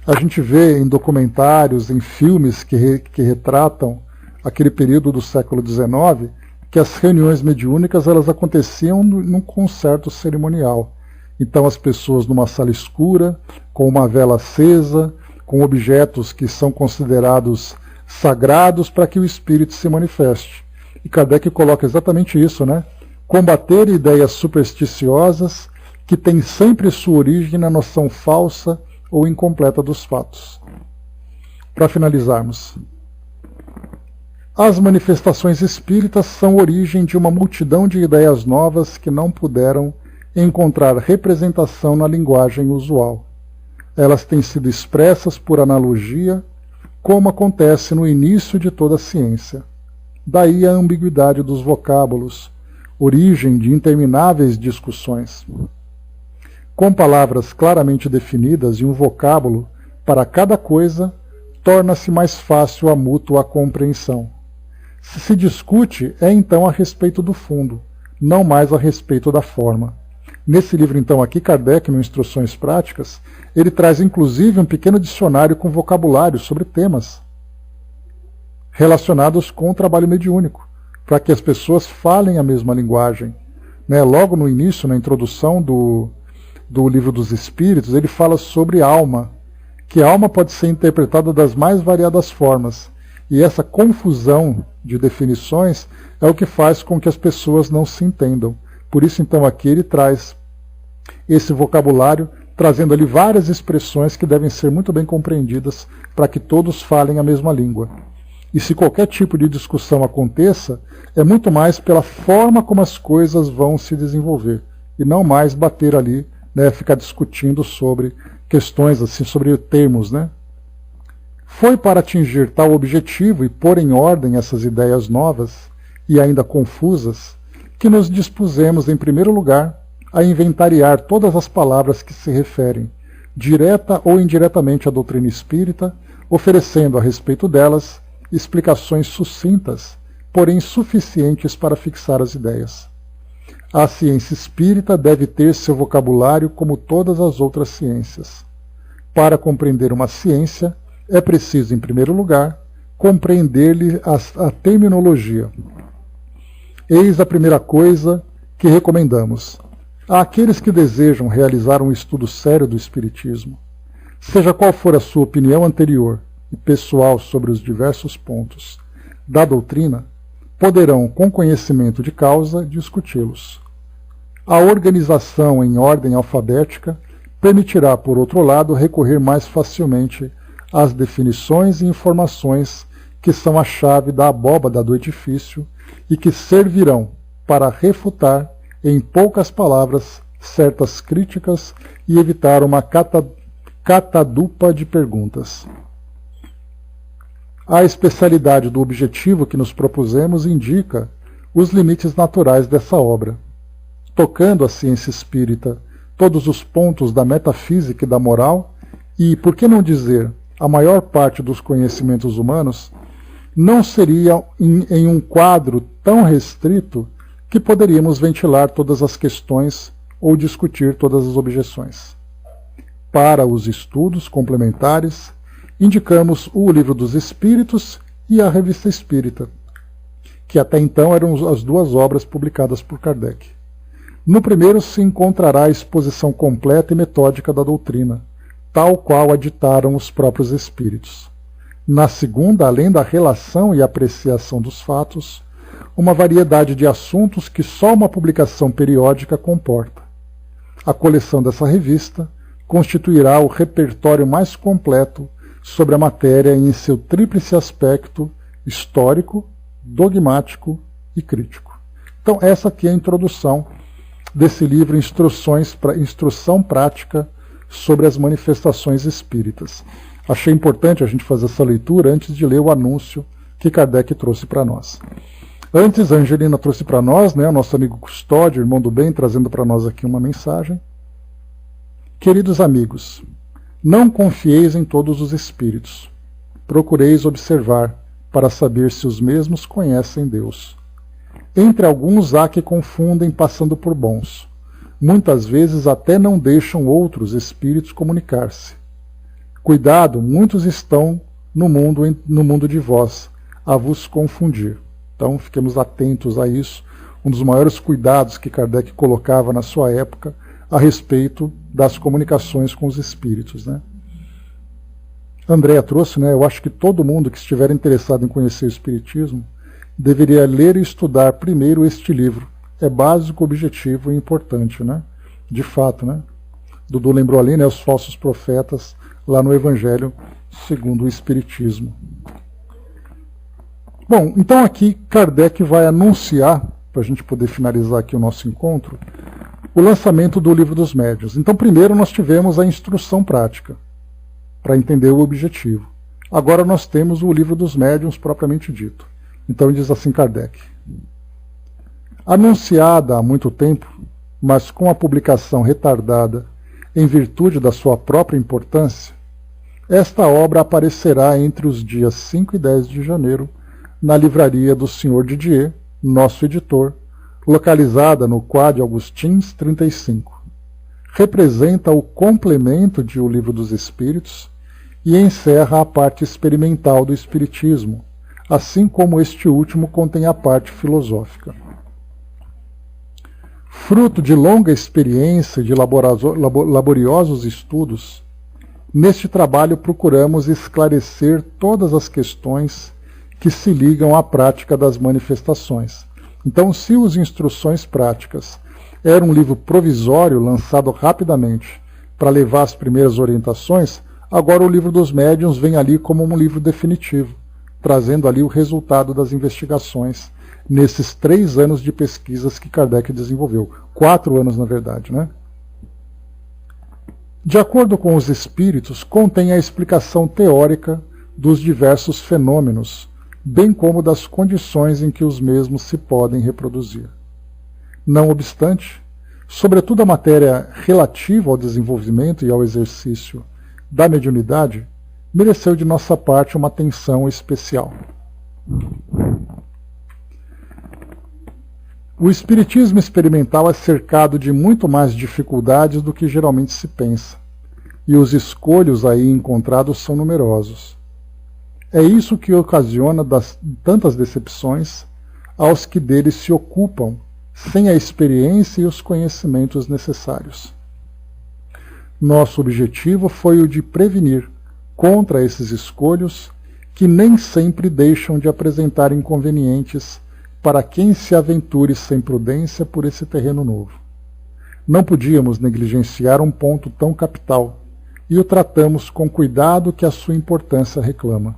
a gente vê em documentários, em filmes que retratam aquele período do século XIX, que as reuniões mediúnicas elas aconteciam num concerto cerimonial. Então as pessoas numa sala escura, com uma vela acesa, com objetos que são considerados sagrados para que o espírito se manifeste. E Kardec coloca exatamente isso, né? Combater ideias supersticiosas que têm sempre sua origem na noção falsa ou incompleta dos fatos. Para finalizarmos, as manifestações espíritas são origem de uma multidão de ideias novas que não puderam encontrar representação na linguagem usual. Elas têm sido expressas por analogia, como acontece no início de toda a ciência. Daí a ambiguidade dos vocábulos, origem de intermináveis discussões. Com palavras claramente definidas e um vocábulo para cada coisa, torna-se mais fácil a mútua compreensão. Se se discute, é então a respeito do fundo, não mais a respeito da forma. Nesse livro, então, aqui, Kardec, no Instruções Práticas, ele traz inclusive um pequeno dicionário com vocabulário sobre temas relacionados com o trabalho mediúnico, para que as pessoas falem a mesma linguagem. Logo no início, na introdução do Livro dos Espíritos, ele fala sobre alma, que a alma pode ser interpretada das mais variadas formas, e essa confusão de definições é o que faz com que as pessoas não se entendam. Por isso, então, aqui ele traz esse vocabulário, trazendo ali várias expressões que devem ser muito bem compreendidas para que todos falem a mesma língua. E se qualquer tipo de discussão aconteça, é muito mais pela forma como as coisas vão se desenvolver, e não mais bater ali, ficar discutindo sobre questões assim, sobre termos, Foi para atingir tal objetivo e pôr em ordem essas ideias novas e ainda confusas que nos dispusemos, em primeiro lugar, a inventariar todas as palavras que se referem, direta ou indiretamente à doutrina espírita, oferecendo a respeito delas explicações sucintas, porém suficientes para fixar as ideias. A ciência espírita deve ter seu vocabulário como todas as outras ciências. Para compreender uma ciência, é preciso, em primeiro lugar, compreender-lhe a terminologia. Eis a primeira coisa que recomendamos àqueles que desejam realizar um estudo sério do Espiritismo, seja qual for a sua opinião anterior e pessoal sobre os diversos pontos da doutrina, poderão, com conhecimento de causa, discuti-los. A organização em ordem alfabética permitirá, por outro lado, recorrer mais facilmente às definições e informações que são a chave da abóbada do edifício e que servirão para refutar, em poucas palavras, certas críticas e evitar uma catadupa de perguntas. A especialidade do objetivo que nos propusemos indica os limites naturais dessa obra. Tocando a ciência espírita todos os pontos da metafísica e da moral, e, por que não dizer, a maior parte dos conhecimentos humanos, não seria em um quadro tão restrito que poderíamos ventilar todas as questões ou discutir todas as objeções. Para os estudos complementares, indicamos o Livro dos Espíritos e a Revista Espírita, que até então eram as duas obras publicadas por Kardec. No primeiro se encontrará a exposição completa e metódica da doutrina, tal qual a ditaram os próprios Espíritos. Na segunda, além da relação e apreciação dos fatos, uma variedade de assuntos que só uma publicação periódica comporta. A coleção dessa revista constituirá o repertório mais completo sobre a matéria em seu tríplice aspecto histórico, dogmático e crítico. Então, essa aqui é a introdução desse livro, Instrução Prática sobre as Manifestações Espíritas. Achei importante a gente fazer essa leitura antes de ler o anúncio que Kardec trouxe para nós. Antes, a Angelina trouxe para nós, né, nosso amigo Custódio, irmão do bem, trazendo para nós aqui uma mensagem. Queridos amigos, não confieis em todos os espíritos. Procureis observar para saber se os mesmos conhecem Deus. Entre alguns há que confundem passando por bons. Muitas vezes até não deixam outros espíritos comunicar-se. Cuidado, muitos estão no mundo de vós, a vos confundir. Então, fiquemos atentos a isso. Um dos maiores cuidados que Kardec colocava na sua época a respeito das comunicações com os espíritos, né? Andréa trouxe, né? Eu acho que todo mundo que estiver interessado em conhecer o espiritismo deveria ler e estudar primeiro este livro. É básico, objetivo e importante, né? De fato, né? Dudu lembrou ali, né? Os falsos profetas lá no Evangelho segundo o Espiritismo. Bom, então aqui Kardec vai anunciar, para a gente poder finalizar aqui o nosso encontro, o lançamento do Livro dos Médiuns. Então, primeiro nós tivemos a instrução prática, para entender o objetivo. Agora nós temos o Livro dos Médiuns propriamente dito. Então diz assim Kardec: anunciada há muito tempo, mas com a publicação retardada em virtude da sua própria importância, esta obra aparecerá entre os dias 5 e 10 de janeiro na livraria do Sr. Didier, nosso editor, localizada no Quai Augustins 35. Representa o complemento de O Livro dos Espíritos e encerra a parte experimental do Espiritismo, assim como este último contém a parte filosófica. Fruto de longa experiência e de laboriosos estudos, neste trabalho procuramos esclarecer todas as questões que se ligam à prática das manifestações. Então, se os Instruções Práticas era um livro provisório lançado rapidamente para levar as primeiras orientações, agora o Livro dos Médiuns vem ali como um livro definitivo, trazendo ali o resultado das investigações nesses 3 anos de pesquisas que Kardec desenvolveu. 4 anos, na verdade, né? De acordo com os espíritos, contém a explicação teórica dos diversos fenômenos, bem como das condições em que os mesmos se podem reproduzir. Não obstante, sobretudo a matéria relativa ao desenvolvimento e ao exercício da mediunidade, mereceu de nossa parte uma atenção especial. O espiritismo experimental é cercado de muito mais dificuldades do que geralmente se pensa, e os escolhos aí encontrados são numerosos. É isso que ocasiona tantas decepções aos que deles se ocupam, sem a experiência e os conhecimentos necessários. Nosso objetivo foi o de prevenir contra esses escolhos que nem sempre deixam de apresentar inconvenientes para quem se aventure sem prudência por esse terreno novo. Não podíamos negligenciar um ponto tão capital, e o tratamos com cuidado que a sua importância reclama.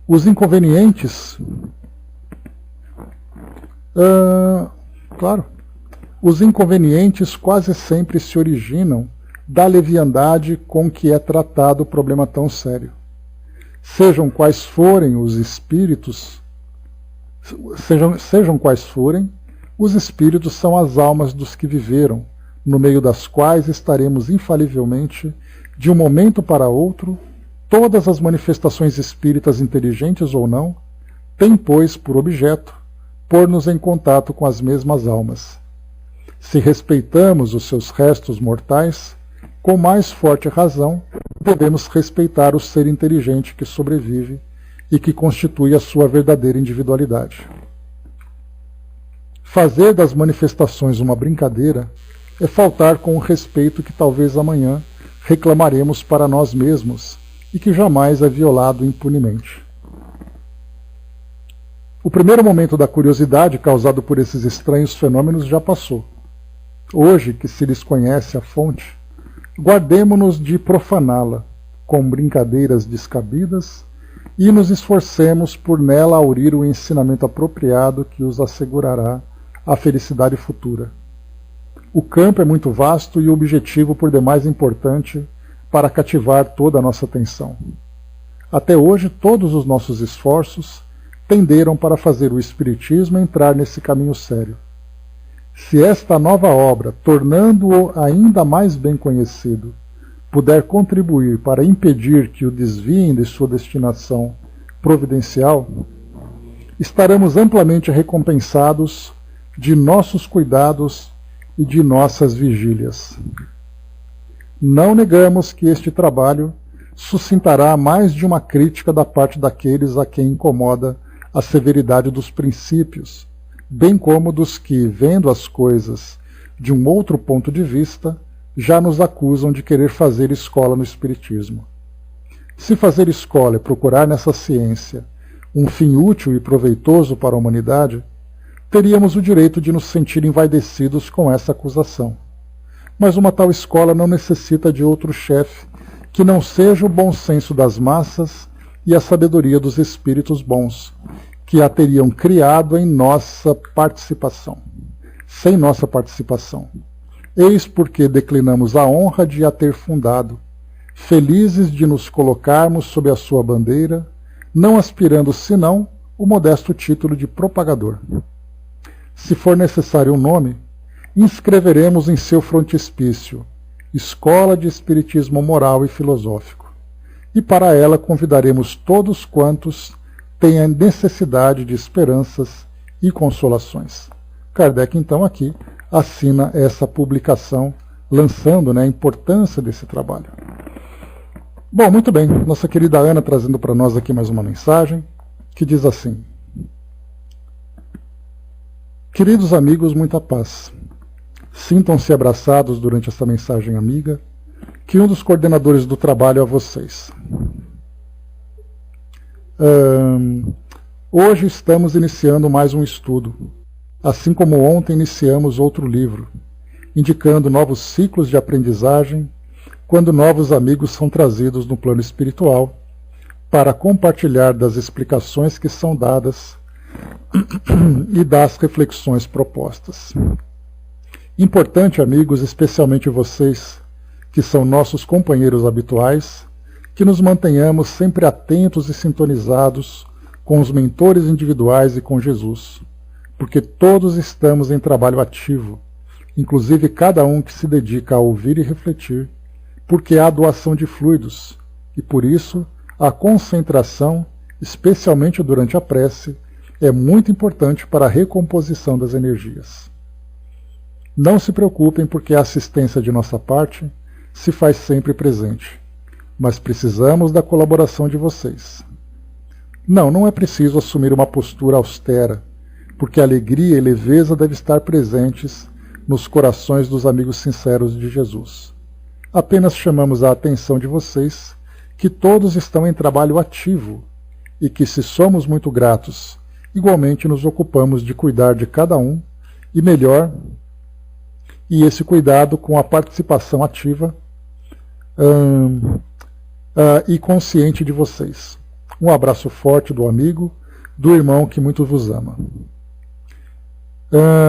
Os inconvenientes... Os inconvenientes quase sempre se originam da leviandade com que é tratado o problema tão sério. Sejam quais forem os espíritos, sejam quais forem, os espíritos são as almas dos que viveram, no meio das quais estaremos infalivelmente, de um momento para outro. Todas as manifestações espíritas, inteligentes ou não, têm, pois, por objeto pôr-nos em contato com as mesmas almas. Se respeitamos os seus restos mortais, com mais forte razão, devemos respeitar o ser inteligente que sobrevive e que constitui a sua verdadeira individualidade. Fazer das manifestações uma brincadeira é faltar com o respeito que talvez amanhã reclamaremos para nós mesmos e que jamais é violado impunemente. O primeiro momento da curiosidade causado por esses estranhos fenômenos já passou. Hoje, que se lhes conhece a fonte, guardemo-nos de profaná-la com brincadeiras descabidas e nos esforcemos por nela aurir o ensinamento apropriado que os assegurará a felicidade futura. O campo é muito vasto e o objetivo por demais importante para cativar toda a nossa atenção. Até hoje, todos os nossos esforços tenderam para fazer o Espiritismo entrar nesse caminho sério. Se esta nova obra, tornando-o ainda mais bem conhecido, puder contribuir para impedir que o desviem de sua destinação providencial, estaremos amplamente recompensados de nossos cuidados e de nossas vigílias. Não negamos que este trabalho suscitará mais de uma crítica da parte daqueles a quem incomoda a severidade dos princípios, bem como dos que, vendo as coisas de um outro ponto de vista, já nos acusam de querer fazer escola no Espiritismo. Se fazer escola é procurar nessa ciência um fim útil e proveitoso para a humanidade, teríamos o direito de nos sentir envaidecidos com essa acusação. Mas uma tal escola não necessita de outro chefe que não seja o bom senso das massas e a sabedoria dos espíritos bons, que a teriam criado em nossa participação, sem nossa participação. Eis porque declinamos a honra de a ter fundado, felizes de nos colocarmos sob a sua bandeira, não aspirando senão o modesto título de propagador. Se for necessário um nome, inscreveremos em seu frontispício Escola de Espiritismo Moral e Filosófico, e para ela convidaremos todos quantos tenham necessidade de esperanças e consolações. Kardec, então, aqui assina essa publicação, lançando, a importância desse trabalho. Bom, muito bem, nossa querida Ana trazendo para nós aqui mais uma mensagem, que diz assim: queridos amigos, muita paz. Sintam-se abraçados durante esta mensagem amiga, que um dos coordenadores do trabalho a vocês. Hoje estamos iniciando mais um estudo, assim como ontem iniciamos outro livro, indicando novos ciclos de aprendizagem, quando novos amigos são trazidos no plano espiritual, para compartilhar das explicações que são dadas e das reflexões propostas. Importante, amigos, especialmente vocês, que são nossos companheiros habituais, que nos mantenhamos sempre atentos e sintonizados com os mentores individuais e com Jesus, porque todos estamos em trabalho ativo, inclusive cada um que se dedica a ouvir e refletir, porque há doação de fluidos, e por isso a concentração, especialmente durante a prece, é muito importante para a recomposição das energias. Não se preocupem, porque a assistência de nossa parte se faz sempre presente, mas precisamos da colaboração de vocês. Não é preciso assumir uma postura austera, porque a alegria e leveza devem estar presentes nos corações dos amigos sinceros de Jesus. Apenas chamamos a atenção de vocês que todos estão em trabalho ativo e que, se somos muito gratos, igualmente nos ocupamos de cuidar de cada um e melhor, e esse cuidado com a participação ativa e consciente de vocês. Um abraço forte do amigo, do irmão que muito vos ama.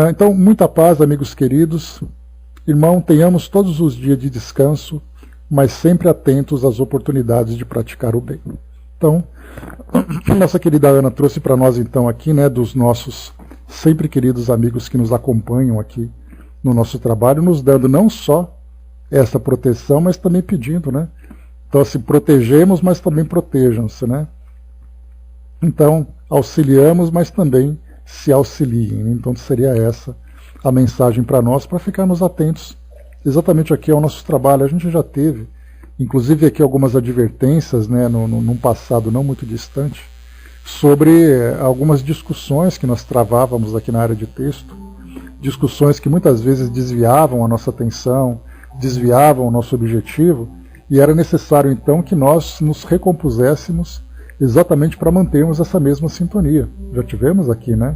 Então, muita paz, amigos queridos. Irmão, tenhamos todos os dias de descanso, mas sempre atentos às oportunidades de praticar o bem. Então, nossa querida Ana trouxe para nós, então, aqui, dos nossos sempre queridos amigos que nos acompanham aqui no nosso trabalho, nos dando não só essa proteção, mas também pedindo, Então, assim, protegemos, mas também protejam-se, Então, auxiliamos, mas também se auxiliem. Então, seria essa a mensagem para nós, para ficarmos atentos exatamente aqui ao nosso trabalho. A gente já teve, inclusive aqui algumas advertências, né, num passado não muito distante, sobre algumas discussões que nós travávamos aqui na área de texto, discussões que muitas vezes desviavam a nossa atenção, desviavam o nosso objetivo, e era necessário então que nós nos recompuséssemos exatamente para mantermos essa mesma sintonia. Já tivemos aqui, né,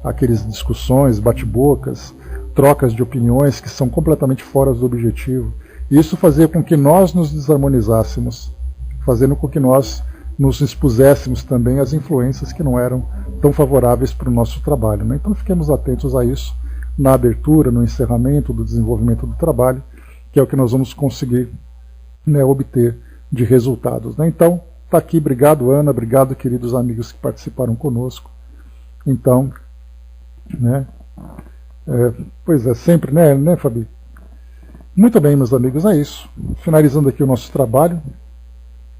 aquelas discussões, bate-bocas, trocas de opiniões que são completamente fora do objetivo. E isso fazia com que nós nos desarmonizássemos, fazendo com que nós nos expuséssemos também às influências que não eram tão favoráveis para o nosso trabalho, né? Então fiquemos atentos a isso na abertura, no encerramento do desenvolvimento do trabalho, que é o que nós vamos conseguir, né, obter de resultados, né? Então, está aqui. Obrigado, Ana. Obrigado, queridos amigos que participaram conosco. Então, né, pois é, sempre, né, Fabi? Muito bem, meus amigos, é isso. Finalizando aqui o nosso trabalho.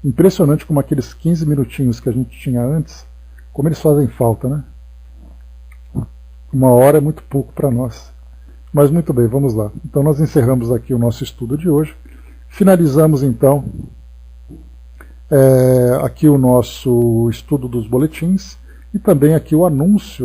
Impressionante como aqueles 15 minutinhos que a gente tinha antes, como eles fazem falta, né? 1 hora é muito pouco para nós. Mas muito bem, vamos lá. Então nós encerramos aqui o nosso estudo de hoje. Finalizamos então aqui o nosso estudo dos boletins e também aqui o anúncio